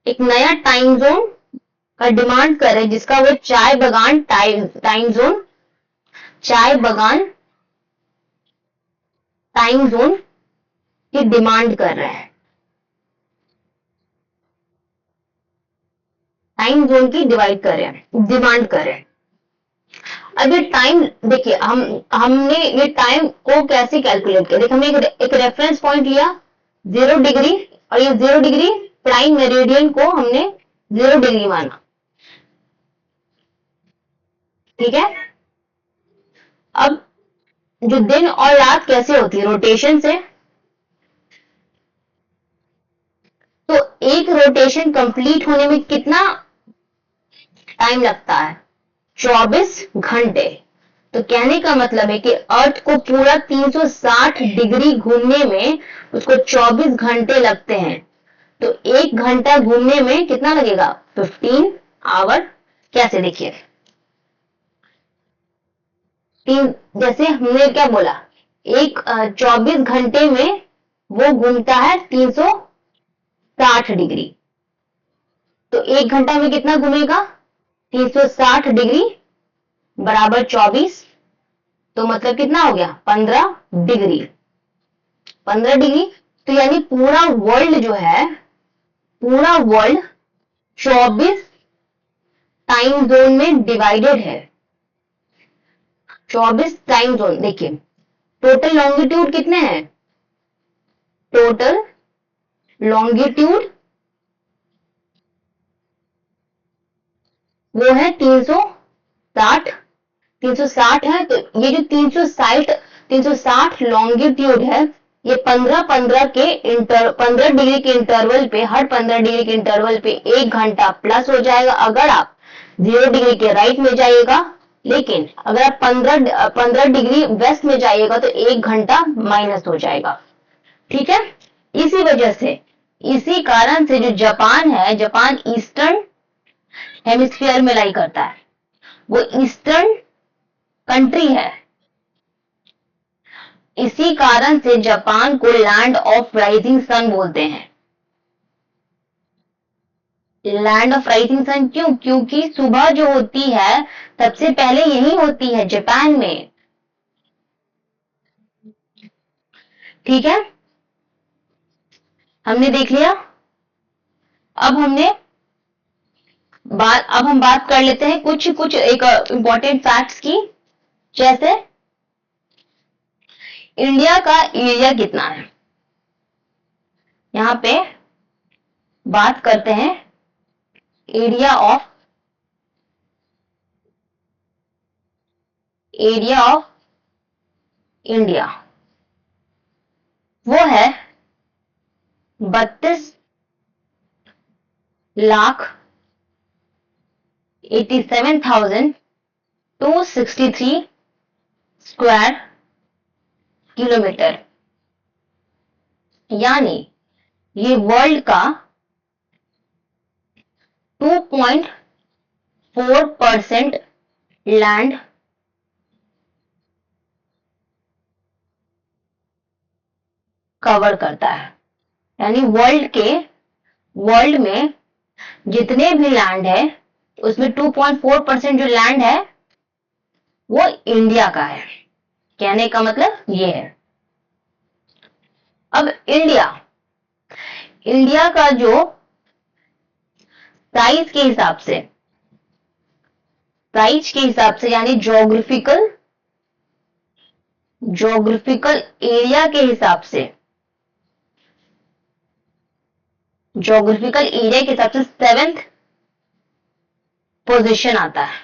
एक नया टाइम जोन का डिमांड कर रहे हैं, जिसका वो चाय बगान टाइम जोन की डिमांड कर रहे हैं। टाइम जोन की डिमांड कर रहे हैं। अब ये टाइम देखिए, हमने ये टाइम को कैसे कैलकुलेट किया। देखिए हमने एक रेफरेंस पॉइंट लिया 0 डिग्री, और ये 0 डिग्री प्राइम मेरिडियन को हमने 0 डिग्री माना, ठीक है। अब जो दिन और रात कैसे होती है, रोटेशन से। तो एक रोटेशन कंप्लीट होने में कितना टाइम लगता है, 24 घंटे। तो कहने का मतलब है कि अर्थ को पूरा 360 डिग्री घूमने में उसको 24 घंटे लगते हैं। तो 1 घंटा घूमने में कितना लगेगा, 15 आवर। कैसे, देखिए जैसे हमने क्या बोला, 24 घंटे में वो घूमता है 360 डिग्री। तो 1 घंटा में कितना घूमेगा, 360 डिग्री बराबर 24। तो मतलब कितना हो गया, 15 डिग्री। 15 डिग्री। तो यानी पूरा वर्ल्ड जो है, पूरा वर्ल्ड 24 टाइम जोन में डिवाइडेड है। 24 टाइम जोन। देखिए टोटल लॉन्गिट्यूड कितने हैं, टोटल लॉन्गिट्यूड वो है 360। 360 है। तो ये जो 360 लॉन्गिट्यूड है, ये 15 डिग्री के इंटरवल पे, हर 15 डिग्री के इंटरवल पे 1 घंटा प्लस हो जाएगा अगर आप 0 डिग्री के राइट में जाइएगा। लेकिन अगर आप 15 डिग्री वेस्ट में जाइएगा तो 1 घंटा माइनस हो जाएगा, ठीक है। इसी वजह से, इसी कारण से जो जापान है, जापान ईस्टर्न हेमिस्फीयर में लाई करता है, वो ईस्टर्न कंट्री है। इसी कारण से जापान को लैंड ऑफ राइजिंग सन बोलते हैं। लैंड ऑफ राइजिंग सन क्यों, क्योंकि सुबह जो होती है सबसे पहले यही होती है जापान में, ठीक है। हमने देख लिया। अब हम बात कर लेते हैं कुछ एक इंपॉर्टेंट फैक्ट्स की। जैसे इंडिया का एरिया कितना है, यहां पे बात करते हैं एरिया ऑफ इंडिया। वो है 32,87,263 स्क्वायर किलोमीटर। यानी ये वर्ल्ड का 2.4% लैंड कवर करता है। यानी वर्ल्ड में जितने भी लैंड है उसमें 2.4% जो लैंड है वो इंडिया का है। कहने का मतलब ये है। अब इंडिया का जो साइज के हिसाब से यानी जोग्राफिकल एरिया के हिसाब से, सेवेंथ पोजीशन आता है।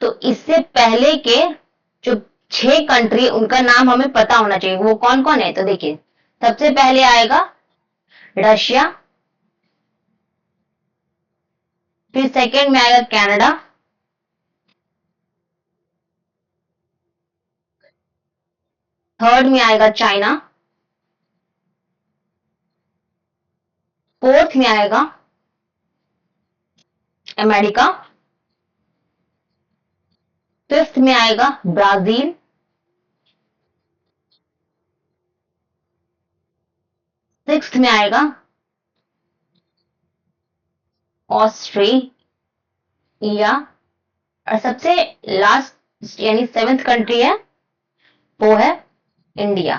तो इससे पहले के जो 6 कंट्री, उनका नाम हमें पता होना चाहिए, वो कौन कौन है। तो देखिए सबसे पहले आएगा रशिया, फिर सेकंड में आएगा कनाडा, थर्ड में आएगा चाइना, फोर्थ में आएगा अमेरिका, फिफ्थ में आएगा ब्राजील, सिक्स्थ में आएगा ऑस्ट्रेलिया, और सबसे लास्ट यानी सेवेंथ कंट्री है वो है इंडिया।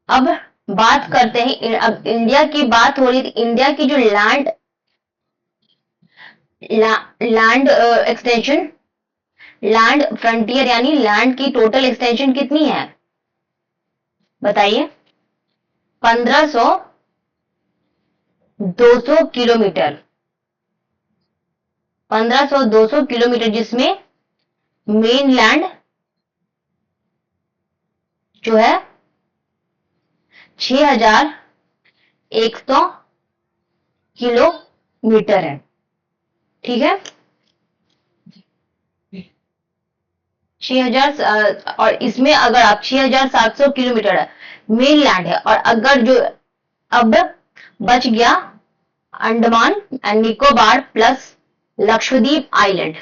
अब बात करते हैं, अब इंडिया की बात हो रही थी, इंडिया की जो लैंड एक्सटेंशन, लैंड फ्रंटियर यानी लैंड की टोटल एक्सटेंशन कितनी है बताइए? 1500 200 किलोमीटर, 1500 200 किलोमीटर, जिसमें मेन लैंड जो है 6100 किलोमीटर है। ठीक है, 6000, और इसमें अगर आप 6700 किलोमीटर मेन लैंड है, और अगर जो अब बच गया Andaman and Nicobar plus Lakshadweep island,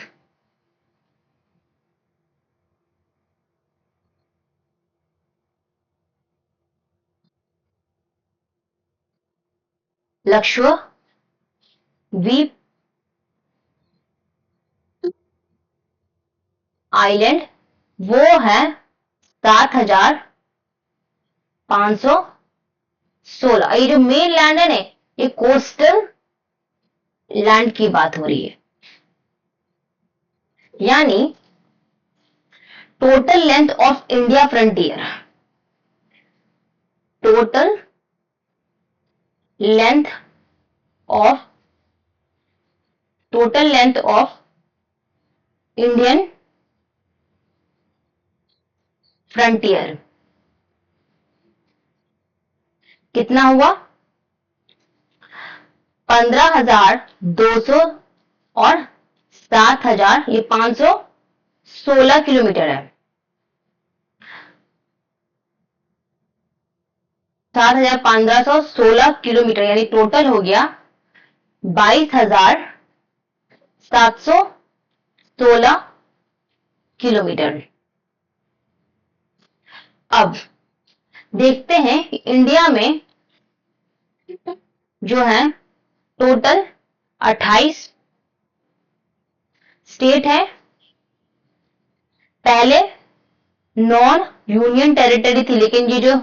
Lakshadweep island, वो है 7516। ये जो मेन लैंड है ना, ये कोस्टल लैंड की बात हो रही है, यानी total length of India frontier, total length of total length of Indian frontier कितना हुआ? 15200 और 7000, ये 516 किलोमीटर है। 7516 किलोमीटर, यानी टोटल हो गया 22716 किलोमीटर। अब देखते हैं इंडिया में जो है टोटल 28 स्टेट है। पहले नॉन यूनियन टेरिटरी थी, लेकिन ये जो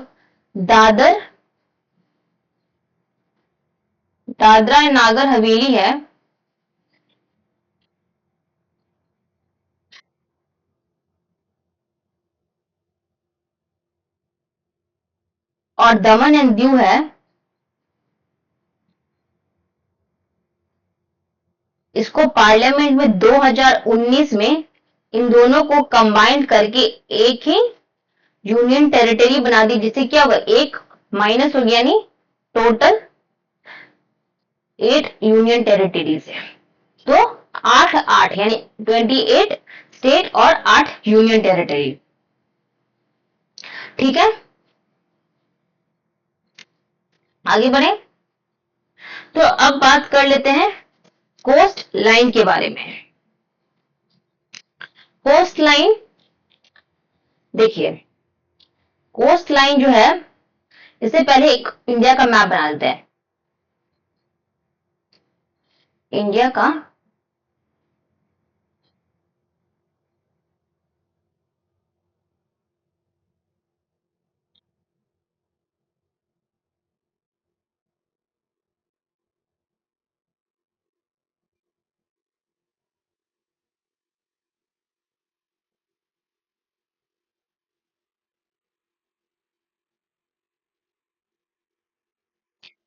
दादरा एंड नागर हवेली है, और दमन एंड दीव है, इसको पार्लियामेंट में 2019 में इन दोनों को कंबाइंड करके एक ही यूनियन टेरिटरी बना दी, जिससे क्या होगा, एक माइनस हो गया, यानी टोटल 8 यूनियन टेरिटरीज है। तो 8 यानी 28 स्टेट और 8 यूनियन टेरिटरी। ठीक है, आगे बढ़े तो अब बात कर लेते हैं कोस्ट लाइन के बारे में। कोस्ट लाइन, देखिए कोस्ट लाइन जो है, इससे पहले एक इंडिया का मैप बना लेते हैं। इंडिया का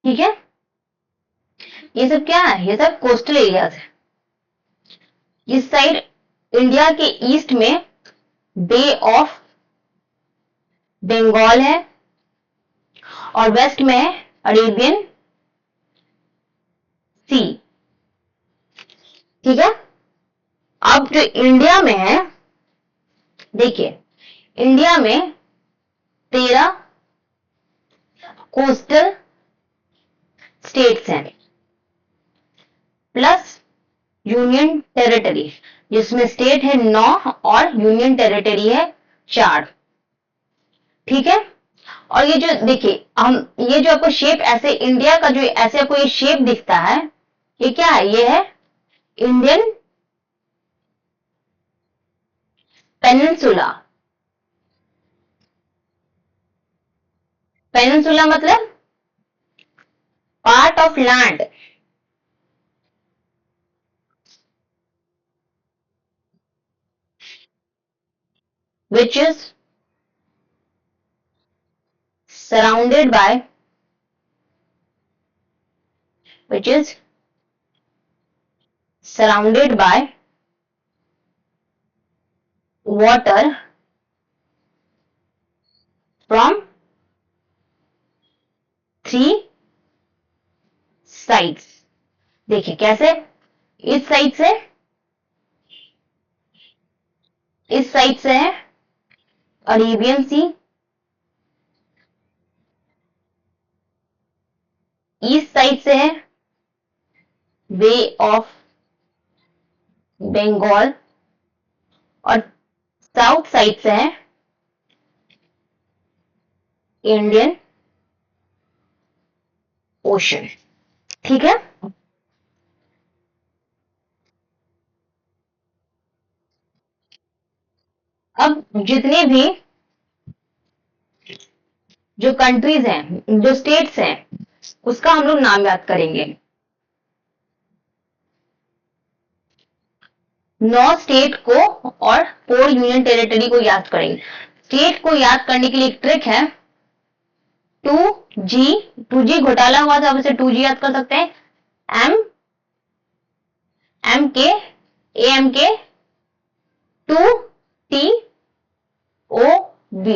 ठीक है, ये सब क्या है, ये सब कोस्टल एरियाज है। इस साइड इंडिया के ईस्ट में बे ऑफ बंगाल है, और वेस्ट में है अरेबियन सी। ठीक है, अब जो इंडिया में है, देखिए इंडिया में 13 कोस्टल स्टेट्स हैं प्लस यूनियन टेरिटरी, जिसमें स्टेट है 9 और यूनियन टेरिटरी है 4। ठीक है, और ये जो देखिए, हम ये जो आपको शेप ऐसे इंडिया का जो ऐसे आपको ये शेप दिखता है, ये क्या है, ये है इंडियन पेनिनसुला। पेनिनसुला मतलब part of land which is surrounded by which is surrounded by water from three sides. देखिए कैसे, इस साइड से, इस साइड से है अरेबियन सी, ईस्ट साइड से है बे ऑफ बंगाल और साउथ साइड से है इंडियन ओशन। ठीक है, अब जितने भी जो कंट्रीज हैं, जो स्टेट्स हैं, उसका हम लोग नाम याद करेंगे। 9 स्टेट को और 4 यूनियन टेरिटरी को याद करेंगे। स्टेट को याद करने के लिए एक ट्रिक है, 2G घोटाला हुआ था, अब इसे 2G याद कर सकते हैं। एम के AM के 2TOB,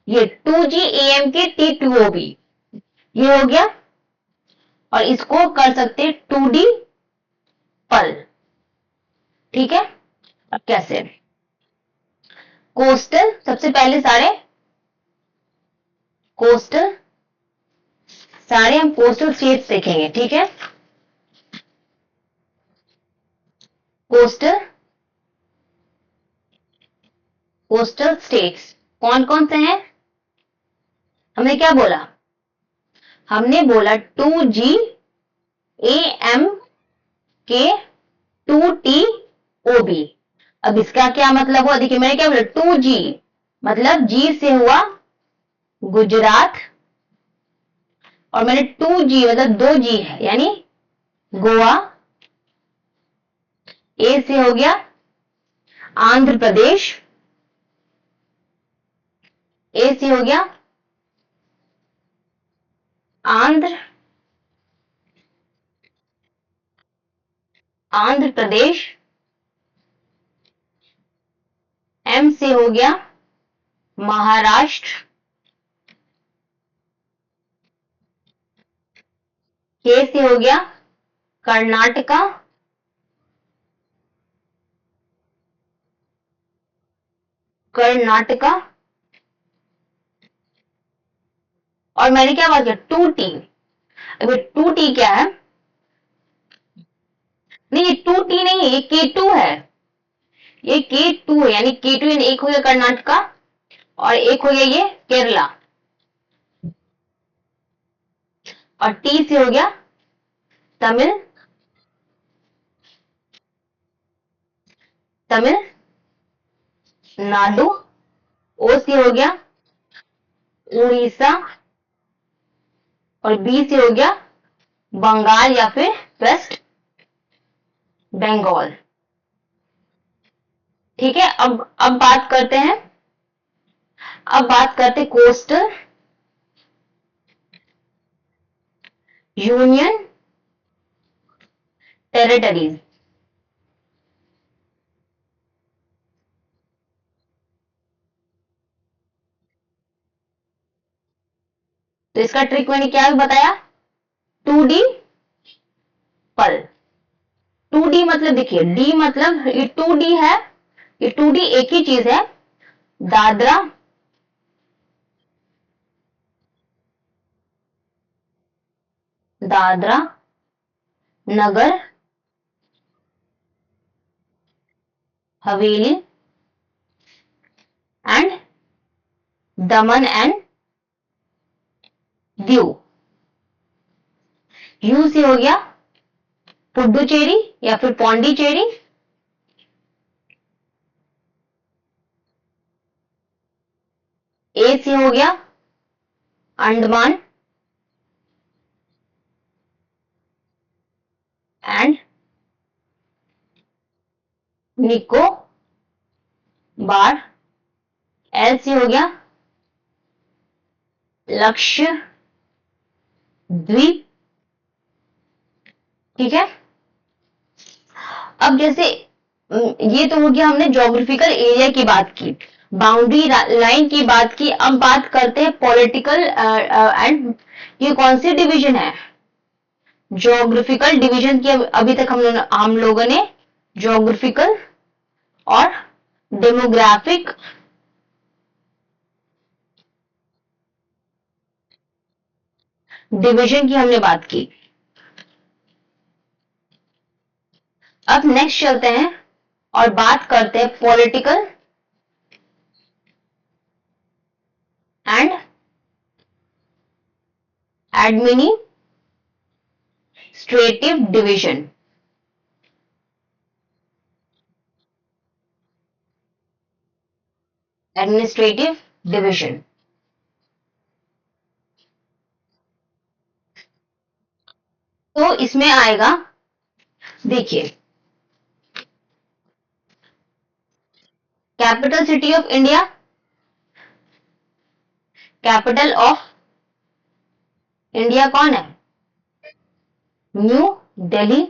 ये 2G AM के T2OB, ये हो गया। और इसको कर सकते 2D पल। ठीक है, अब कैसे, कोस्टल, सबसे पहले सारे हम कोस्टल स्टेट्स देखेंगे। ठीक है, कोस्टल स्टेट्स कौन कौन से हैं? हमने क्या बोला? हमने बोला 2G AM के 2TOB। अब इसका क्या मतलब हुआ? देखिए मैंने क्या बोला, 2G मतलब G से हुआ गुजरात, और मैंने 2G मतलब 2G है यानी गोवा। ए से हो गया आंध्र प्रदेश, ए से हो गया आंध्र प्रदेश, एम से हो गया महाराष्ट्र, के से हो गया कर्नाटका, और मैंने क्या बात किया 2T। अभी 2T क्या है? नहीं, ये 2T नहीं है, ये K2 है, ये K2 है, यानी K2 यानी एक हो गया कर्नाटका और एक हो गया ये केरला, और T से हो गया तमिलनाडु, ओ से हो गया उड़ीसा, और बी से हो गया बंगाल या फिर वेस्ट बंगाल। ठीक है, अब बात करते हैं, कोस्टल यूनियन टेरिटरीज। तो इसका ट्रिक मैंने क्या बताया, 2D पल। 2D मतलब देखिए, D मतलब ये 2D है, ये 2D एक ही चीज है, Dadra Nagar Haveli and Daman and Diu. You से हो गया पुडुचेरी या फिर पौंडीचेरी, ए से हो गया Andaman and Nicobar, L C हो गया लक्षद्वीप। ठीक है, अब जैसे ये तो हो गया, हमने ज्योग्राफिकल एरिया की बात की, बाउंड्री लाइन की बात की। अब बात करते हैं पॉलिटिकल एंड ये कौन सी डिवीजन है, ज्योग्राफिकल डिवीजन की। अभी तक हम लोगों ने ज्योग्राफिकल और डेमोग्राफिक डिवीजन की हमने बात की। अब नेक्स्ट चलते हैं और बात करते हैं political and administrative division. Administrative division, तो इसमें आएगा, देखिए, capital city of India, capital of India कौन है, न्यू दिल्ली।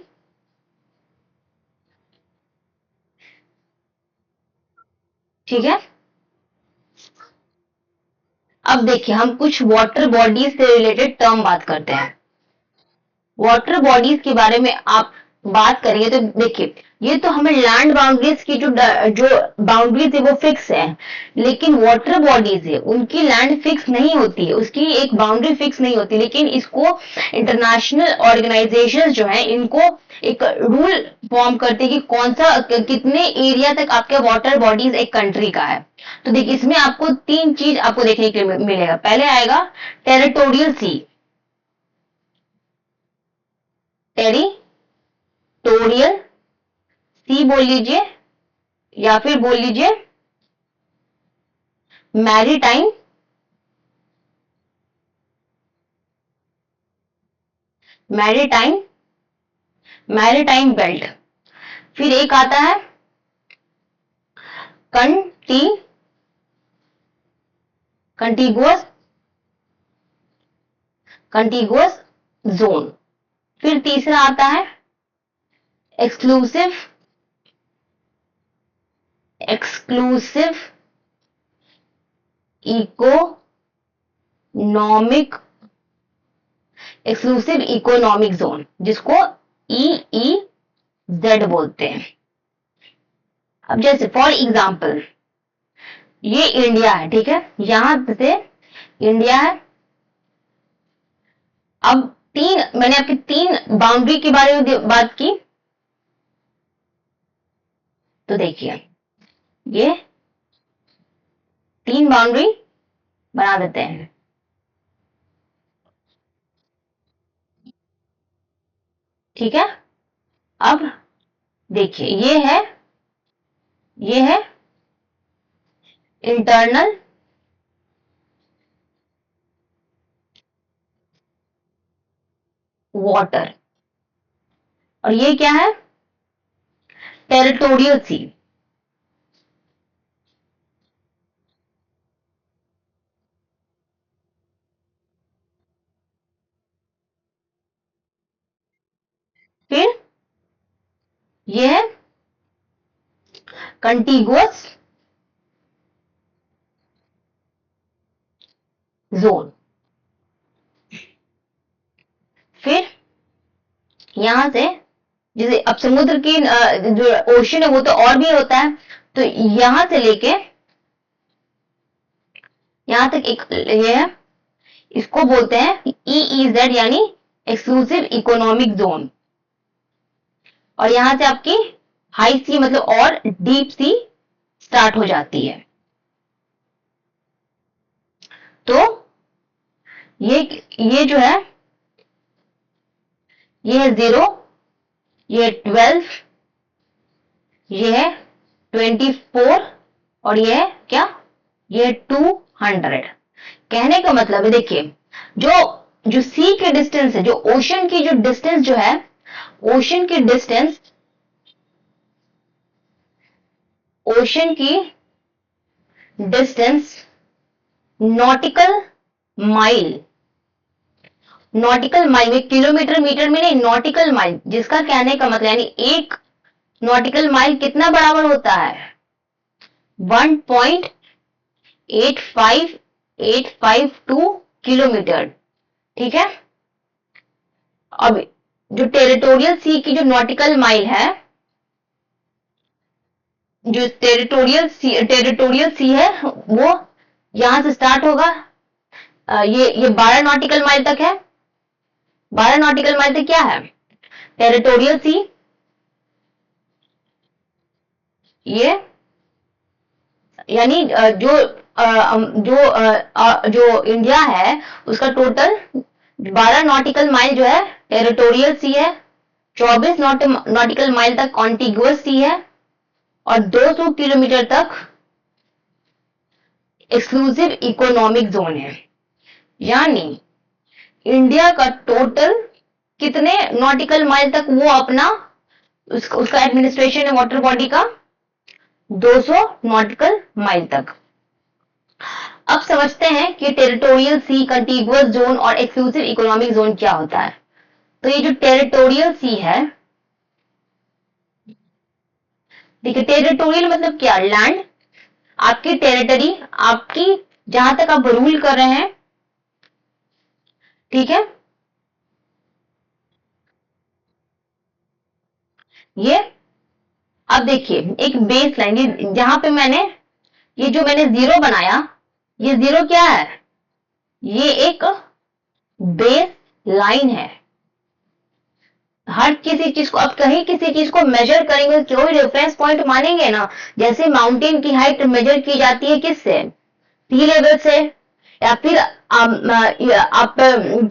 ठीक है, अब देखिए हम कुछ वाटर बॉडीज से रिलेटेड टर्म बात करते हैं। वाटर बॉडीज के बारे में आप बात करेंगे तो देखिए, ये तो हमें लैंड बाउंड्रीज की जो बाउंड्रीज है वो फिक्स है, लेकिन वाटर बॉडीज है उनकी लैंड फिक्स नहीं होती है, उसकी एक बाउंड्री फिक्स नहीं होती, लेकिन इसको इंटरनेशनल ऑर्गेनाइजेशन जो है इनको एक रूल फॉर्म करते हैं कि कौन सा कितने एरिया तक आपके वाटर बॉडीज एक कंट्री का है। तो देखिए इसमें आपको तीन चीज आपको देखने के लिए मिलेगा। पहले आएगा टेरिटोरियल सी, टेरिटोरियल सी बोल लीजिए, या फिर बोल लीजिए मैरीटाइम, मैरीटाइम, मैरीटाइम बेल्ट। फिर एक आता है कंटीगुअस, कंटीगुअस जोन। फिर तीसरा आता है exclusive, exclusive economic, exclusive economic zone, जिसको EEZ बोलते हैं। अब जैसे फॉर एग्जांपल ये इंडिया है, ठीक है, यहां से इंडिया है। अब मैंने आपकी तीन बाउंड्री के बारे में बात की, तो देखिए ये तीन बाउंड्री बना देते हैं। ठीक है, अब देखिए ये है इंटरनल वाटर, और ये क्या है, टेरिटोरियल सी। फिर ये है कंटीगुअस जोन। फिर यहां से जैसे अब समुद्र की जो ओशन है वो तो और भी होता है, तो यहां से लेके यहां तक एक ये है, इसको बोलते हैं EEZ यानी एक्सक्लूसिव इकोनॉमिक जोन। और यहां से आपकी हाई सी मतलब और डीप सी स्टार्ट हो जाती है। तो ये जो है ये है 0, ये 12, ये है 24 और ये है क्या, ये 200। कहने का मतलब है, देखिए जो जो सी की डिस्टेंस है, जो ओशन की जो डिस्टेंस जो है, ओशन की डिस्टेंस, ओशन की distance nautical mile, nautical mile में किलोमीटर मीटर में नहीं, नॉटिकल माइल, जिसका कहने का मतलब यानी एक नॉटिकल माइल कितना बराबर होता है, 1.85852 किलोमीटर। ठीक है। अब जो टेरिटोरियल सी की जो नॉटिकल माइल है, जो टेरिटोरियल सी है वो यहां से स्टार्ट होगा, ये 12 नॉटिकल माइल तक है। 12 नॉटिकल माइल तक क्या है, टेरिटोरियल सी, ये यानी जो इंडिया है उसका टोटल 12 नॉटिकल माइल जो है टेरिटोरियल सी है, 24 नॉटिकल माइल तक कॉन्टिगुअस सी है, और 200 किलोमीटर तक एक्सक्लूसिव इकोनॉमिक जोन है। यानी इंडिया का टोटल कितने नॉटिकल माइल तक वो अपना उसका एडमिनिस्ट्रेशन है वाटर बॉडी का, 200 नॉटिकल माइल तक। अब समझते हैं कि टेरिटोरियल सी, कंटिगुअस जोन और एक्सक्लूसिव इकोनॉमिक जोन क्या होता है। तो ये जो टेरिटोरियल सी है, देखिए टेरिटोरियल मतलब क्या, लैंड, आपकी टेरिटरी, आपकी जहां तक आप रूल कर रहे हैं। ठीक है। ये अब देखिए एक बेस लाइन, ये जहां पे ये जो मैंने जीरो बनाया, ये जीरो क्या है, ये एक बेस लाइन है। हर किसी चीज को, अब कहीं किसी चीज को मेजर करेंगे तो कोई रेफरेंस पॉइंट मानेंगे ना। जैसे माउंटेन की हाइट मेजर की जाती है किससे, सी लेवल से, या फिर आप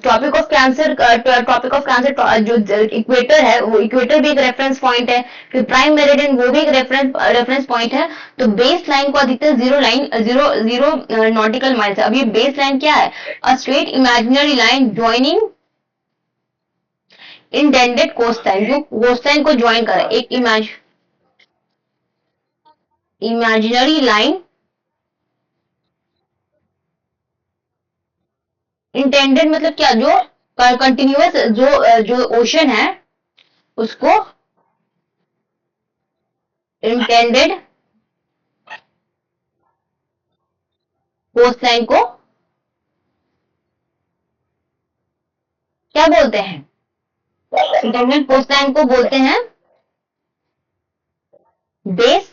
ट्रॉपिक ऑफ कैंसर, जो इक्वेटर है, वो इक्वेटर भी एक रेफरेंस पॉइंट है, फिर प्राइम मेरिडियन वो भी एक रेफरेंस पॉइंट है। तो बेस लाइन को अधिकतर जीरो नॉटिकल माइल्स है। अब ये बेस लाइन क्या है, a straight imaginary line joining intended coastline, जो कोस्टलाइन को ज्वाइन करे, एक इमेजिनरी लाइन, इंटेंडेड मतलब क्या, जो कंटिन्यूअस, जो ओशन है उसको इंटेंडेड कोस्टलाइन को क्या बोलते हैं, इंटेंडेड कोस्टलाइन को बोलते हैं बेस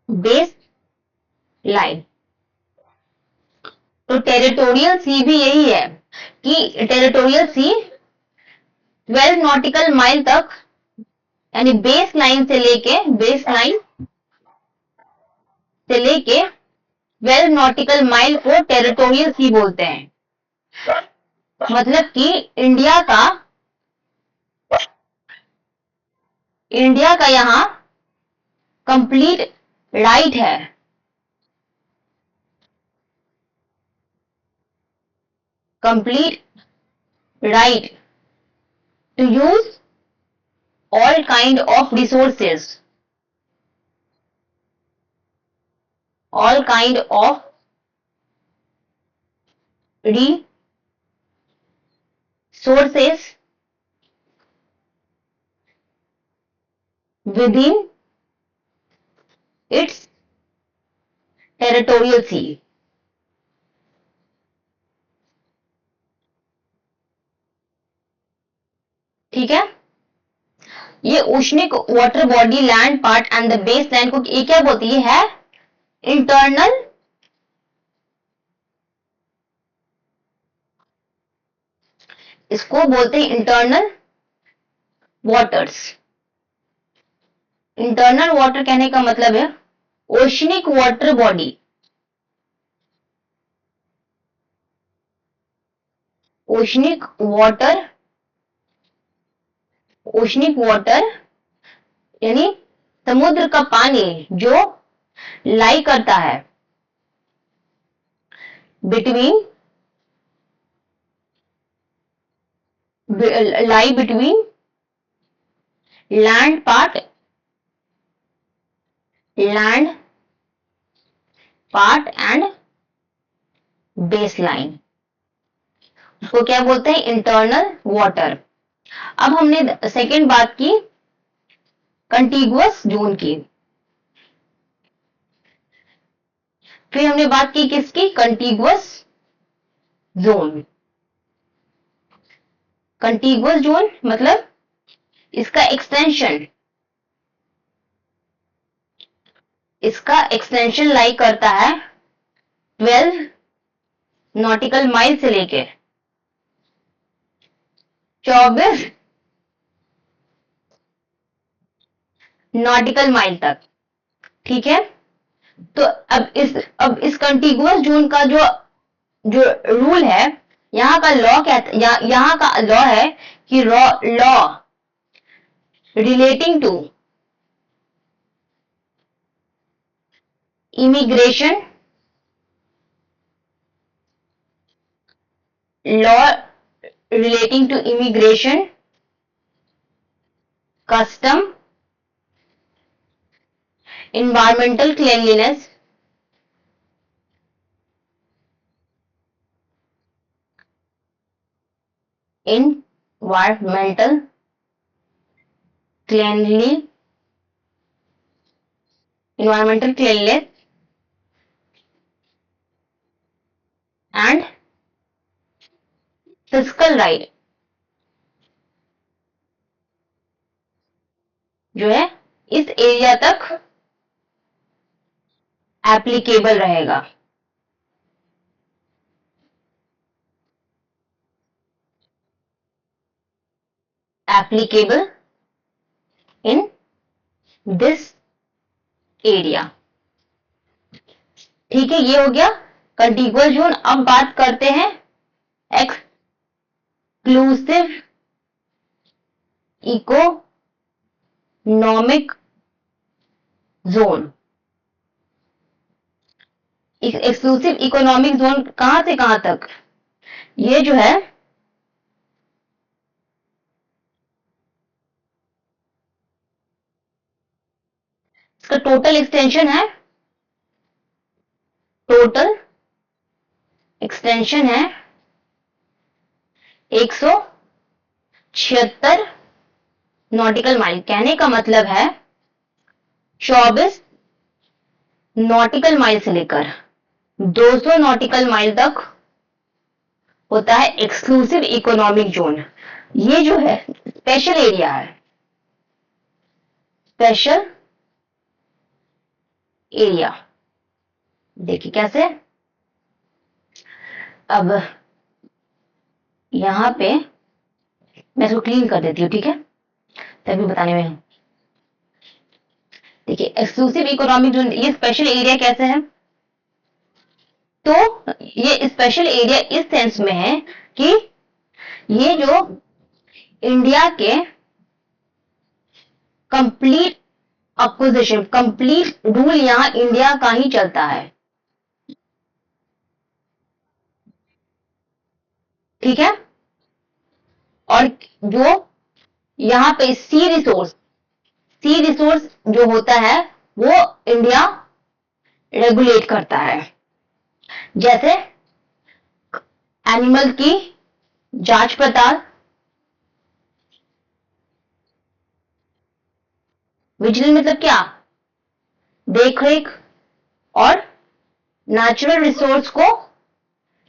बेस लाइन। तो टेरिटोरियल सी भी यही है कि टेरिटोरियल सी 12 नॉटिकल माइल तक, यानी बेस लाइन से लेके 12 नॉटिकल माइल को टेरिटोरियल सी बोलते हैं। मतलब कि इंडिया का यहां कंप्लीट राइट है, complete right to use all kind of resources, all kind of resources within its territorial sea। ठीक है। ये oceanic water body, land part and the base line को ये क्या बोलती है इंटरनल, इसको बोलते हैं इंटरनल वाटर्स। इंटरनल वाटर कहने का मतलब है oceanic water body, oceanic water यानी समुद्र का पानी जो लाई करता है between lie between land part and baseline, उसको क्या बोलते हैं, इंटरनल वाटर। अब हमने सेकेंड बात की कंटिगुअस जोन की, फिर हमने बात की किसकी, कंटिगुअस जोन। कंटिगुअस जोन मतलब इसका एक्सटेंशन लाई करता है 12 नॉटिकल माइल से लेके 24 नॉटिकल माइल तक। ठीक है, तो अब इस कंटिगुअस जोन का जो जो रूल है, यहाँ का लॉ क्या, यहाँ का लॉ है कि law relating to immigration, law relating to immigration, custom, environmental cleanliness, environmental cleanliness and fiscal right जो है इस एरिया तक एप्लीकेबल रहेगा। Applicable in this area. ठीक है, ये हो गया कंटिगुअस जोन। अब बात करते हैं exclusive economic zone. Exclusive economic zone कहां से कहां तक, ये जो है इसका टोटल एक्सटेंशन है 176 नॉटिकल माइल। कहने का मतलब है 24 नॉटिकल माइल से लेकर 200 नॉटिकल माइल तक होता है एक्सक्लूसिव इकोनॉमिक जोन। ये जो है स्पेशल एरिया है, स्पेशल एरिया। देखिए कैसे, अब यहां पे मैं इसको क्लीन कर देती हूँ, ठीक है, तभी बताने में। देखिए एक्सक्लूसिव इकोनॉमिक जोन, ये स्पेशल एरिया कैसे है, तो ये स्पेशल एरिया इस सेंस में है कि ये जो इंडिया के कंप्लीट अपोजिशन, कंप्लीट रूल यहां इंडिया का ही चलता है। ठीक है, और जो यहां पे सी रिसोर्स जो होता है वो इंडिया रेगुलेट करता है। जैसे एनिमल की जांच पड़ताल, विजिलेंस मतलब क्या, देखरेख, और नेचुरल रिसोर्स को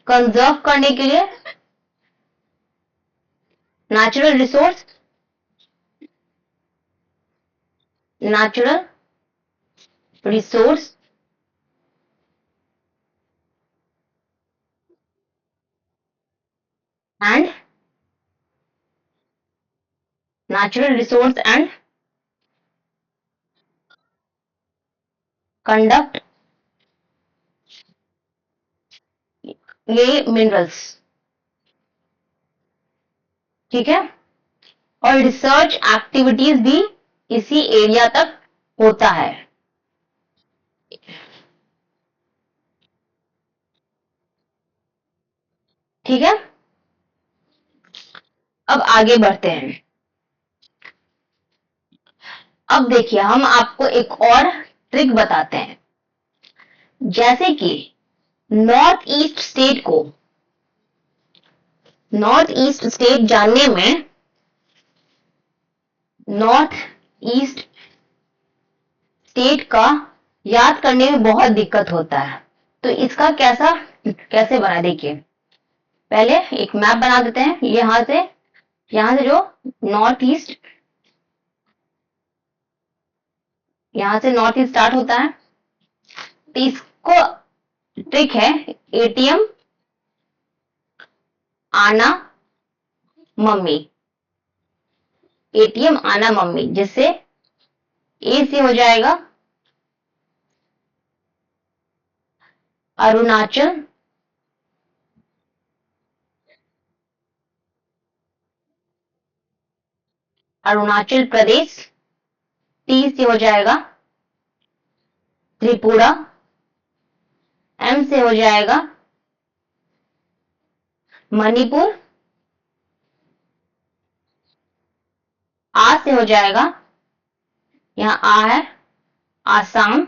कंजर्व करने के लिए नेचुरल रिसोर्स and कंडक्ट ये मिनरल्स। ठीक है, और रिसर्च एक्टिविटीज भी इसी एरिया तक होता है। ठीक है, अब आगे बढ़ते हैं। अब देखिए, हम आपको एक और ट्रिक बताते हैं। जैसे कि नॉर्थ ईस्ट स्टेट जानने में नॉर्थ ईस्ट स्टेट का याद करने में बहुत दिक्कत होता है। तो इसका कैसे बना, देखिए पहले एक मैप बना देते हैं। यहां से जो नॉर्थ ईस्ट स्टार्ट होता है। तो इसको ट्रिक है एटीएम आना मम्मी, एटीएम आना मम्मी, जिससे ए से हो जाएगा अरुणाचल प्रदेश, टी से हो जाएगा त्रिपुरा, एम से हो जाएगा मणिपुर, आ से हो जाएगा, यहां आ है आसाम,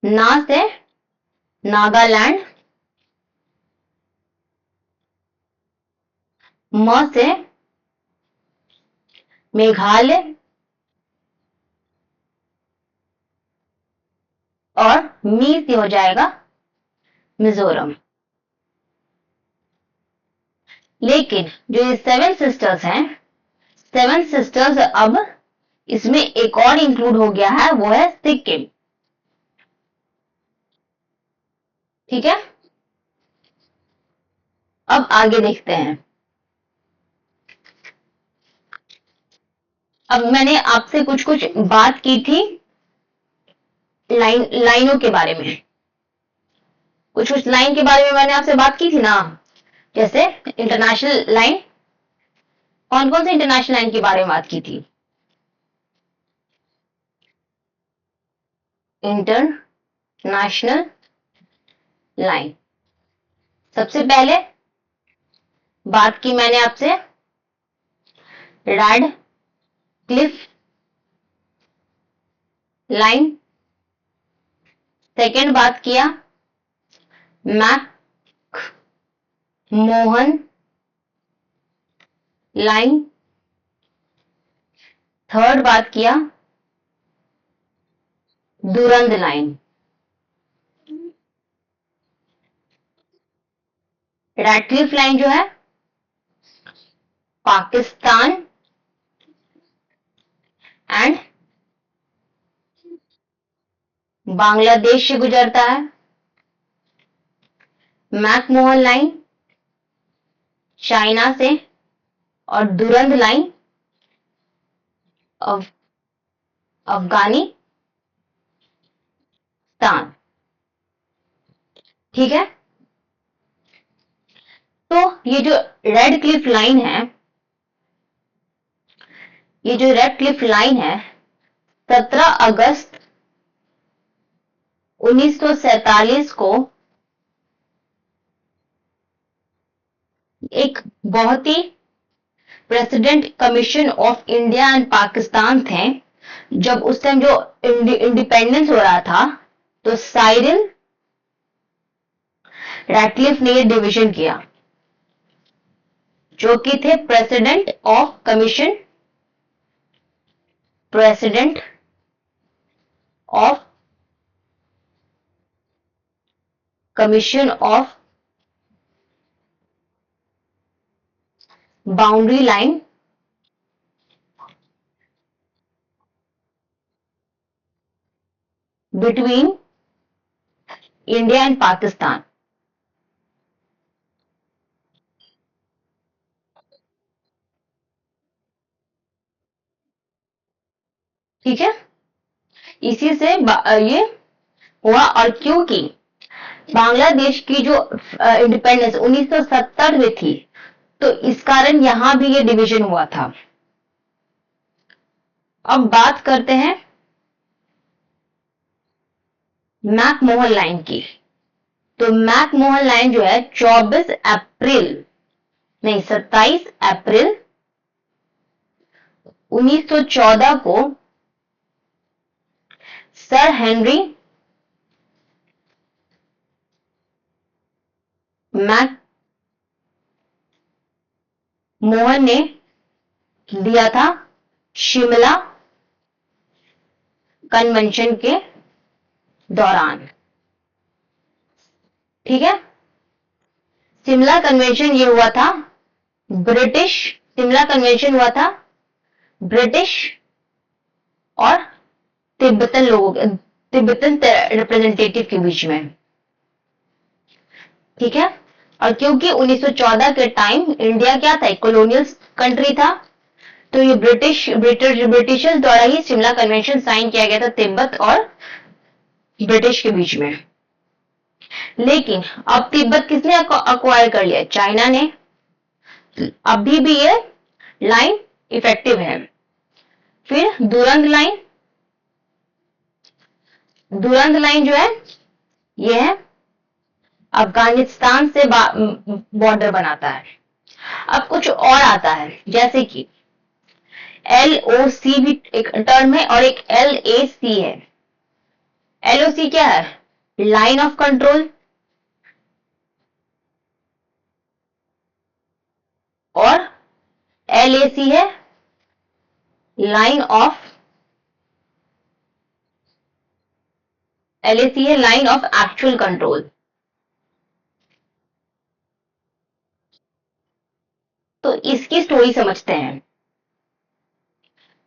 ना से नागालैंड, म से मेघालय और मी से हो जाएगा मिजोरम। लेकिन जो ये 7 सिस्टर्स हैं, 7 सिस्टर्स अब इसमें एक और इंक्लूड हो गया है, वो है सिक्किम। ठीक है, अब आगे देखते हैं। अब मैंने आपसे कुछ बात की थी लाइनों के बारे में, कुछ लाइन के बारे में मैंने आपसे बात की थी ना। जैसे इंटरनेशनल लाइन, कौन कौन से इंटरनेशनल लाइन के बारे में बात की थी? इंटरनेशनल लाइन, सबसे पहले बात की मैंने आपसे रेड क्लिफ लाइन, सेकेंड बात किया मैक मोहन लाइन, थर्ड बात किया दुरंद लाइन। रैडक्लिफ लाइन जो है पाकिस्तान एंड बांग्लादेश से गुजरता है। मैकमोहन लाइन चाइना से, और दुरंद लाइन अफगानिस्तान। ठीक है, तो ये जो रेड क्लिफ लाइन है, 17 अगस्त 1947 को एक बहुत ही president commission of India and Pakistan थे, जब उस टाइम जो इंडिपेंडेंस हो रहा था, तो साइरिल रैडक्लिफ ने ये डिवीजन किया, जो कि थे president of commission of boundary line between India and Pakistan. ठीक है, इसी से ये हुआ, और क्योंकि बांग्लादेश की जो इंडिपेंडेंस 1970 में थी, तो इस कारण यहां भी ये डिवीजन हुआ था। अब बात करते हैं मैकमोहन लाइन की। तो मैकमोहन लाइन जो है 27 अप्रैल 1914 को सर हेनरी मैकमोहन ने दिया था शिमला कन्वेंशन के दौरान। ठीक है, शिमला कन्वेंशन ये हुआ था शिमला कन्वेंशन हुआ था ब्रिटिश और तिब्बतन रिप्रेजेंटेटिव के बीच में। ठीक है, और क्योंकि 1914 के टाइम इंडिया क्या था, एक कॉलोनियल कंट्री था, तो ये ब्रिटिशर्स द्वारा ही शिमला कन्वेंशन साइन किया गया था तिब्बत और ब्रिटिश के बीच में। लेकिन अब तिब्बत किसने अक्वायर कर लिया? चाइना ने। अभी भी ये लाइन इफेक्टिव है। फिर दुरंग लाइन जो है ये है अफगानिस्तान से बॉर्डर बनाता है। अब कुछ और आता है, जैसे कि LOC भी एक टर्म है और एक LAC है। LOC क्या है? लाइन ऑफ कंट्रोल, और LAC है लाइन ऑफ एक्चुअल कंट्रोल। तो इसकी स्टोरी समझते हैं।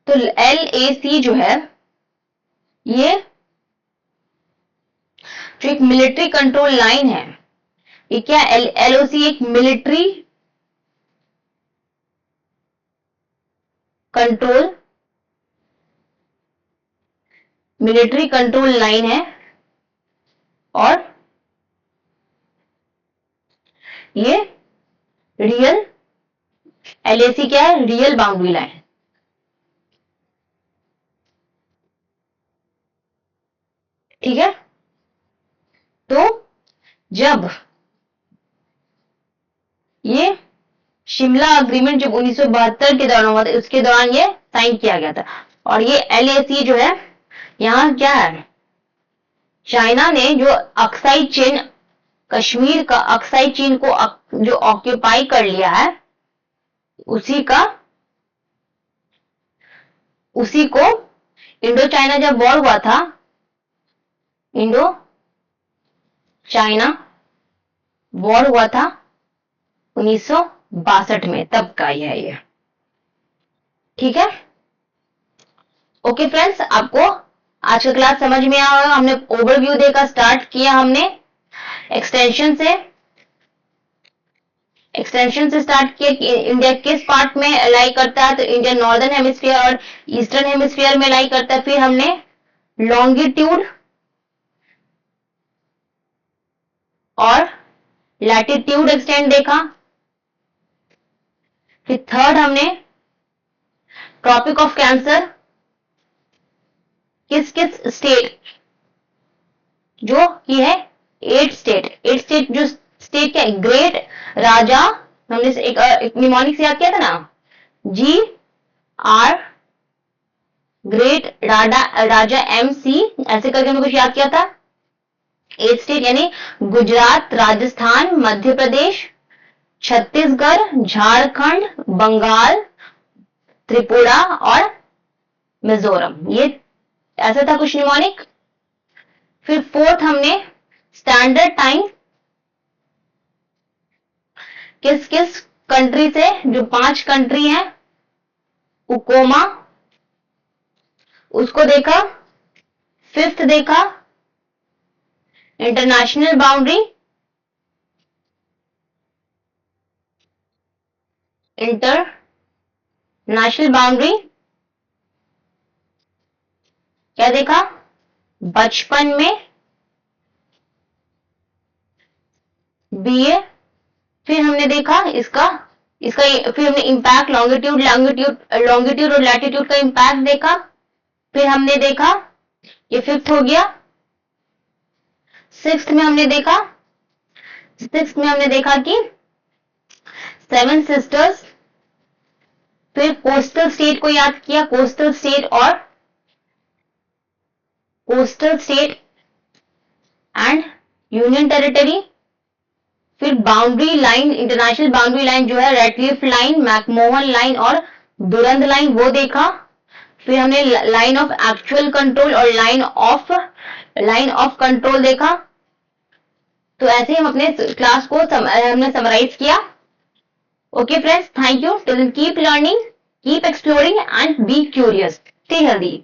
तो LAC जो है ये जो एक मिलिट्री कंट्रोल लाइन है, ये क्या? LOC एक मिलिट्री कंट्रोल लाइन है, और ये रियल LAC क्या है? Real boundary line. ठीक है, तो जब ये शिमला अग्रीमेंट जब 1972 के दौरान हुआ था, उसके दौरान ये साइन किया गया था। और ये LAC जो है, यहां क्या है, चाइना ने जो अक्साई चीन, कश्मीर का अक्साई चीन को जो ऑक्यूपाई कर लिया है, उसी को इंडो चाइना जब वॉर हुआ था, इंडो चाइना वॉर हुआ था 1962 में, तब का ही है ये। ठीक है, ओके फ्रेंड्स, आपको आज का क्लास समझ में आया होगा। हमने ओवरव्यू देकर स्टार्ट किया, हमने एक्सटेंशन से स्टार्ट किया कि इंडिया किस पार्ट में लाई करता है। तो इंडिया नॉर्दर्न हेमिस्फीयर और ईस्टर्न हेमिस्फीयर में लाई करता है। फिर हमने लॉन्गिट्यूड और लैटिट्यूड एक्सटेंड देखा। फिर थर्ड हमने ट्रॉपिक ऑफ कैंसर, किस किस स्टेट, जो कि है 8 स्टेट, जो स्टेट क्या है, ग्रेट राजा, हमने एक निमोनिक से याद किया था ना, GR, ग्रेट राजा MC, ऐसे करके हमने कुछ याद किया था। 8 स्टेट यानी गुजरात, राजस्थान, मध्य प्रदेश, छत्तीसगढ़, झारखंड, बंगाल, त्रिपुरा और मिजोरम, ये ऐसा था कुछ निमोनिक। फिर फोर्थ हमने स्टैंडर्ड टाइम, किस किस कंट्री से, जो 5 कंट्री हैं, उकोमा, उसको देखा। फिफ्थ देखा इंटरनेशनल बाउंड्री, क्या देखा बचपन में, BA। फिर हमने देखा इसका फिर हमने इंपैक्ट लॉन्गिट्यूड और लैटिट्यूड का इंपैक्ट देखा। फिर हमने देखा, ये फिफ्थ हो गया, सिक्स्थ में हमने देखा कि 7 सिस्टर्स, फिर कोस्टल स्टेट को याद किया, coastal state and union territory, फिर boundary line, international boundary line जो है रेडक्लिफ लाइन, मैकमोहन लाइन और दुरंद लाइन, वो देखा। फिर हमने लाइन ऑफ एक्चुअल कंट्रोल और लाइन ऑफ कंट्रोल देखा। तो ऐसे ही हम अपने क्लास को हमने समराइज किया। Okay friends, thank you. Till then keep learning, keep exploring and be curious. Stay healthy.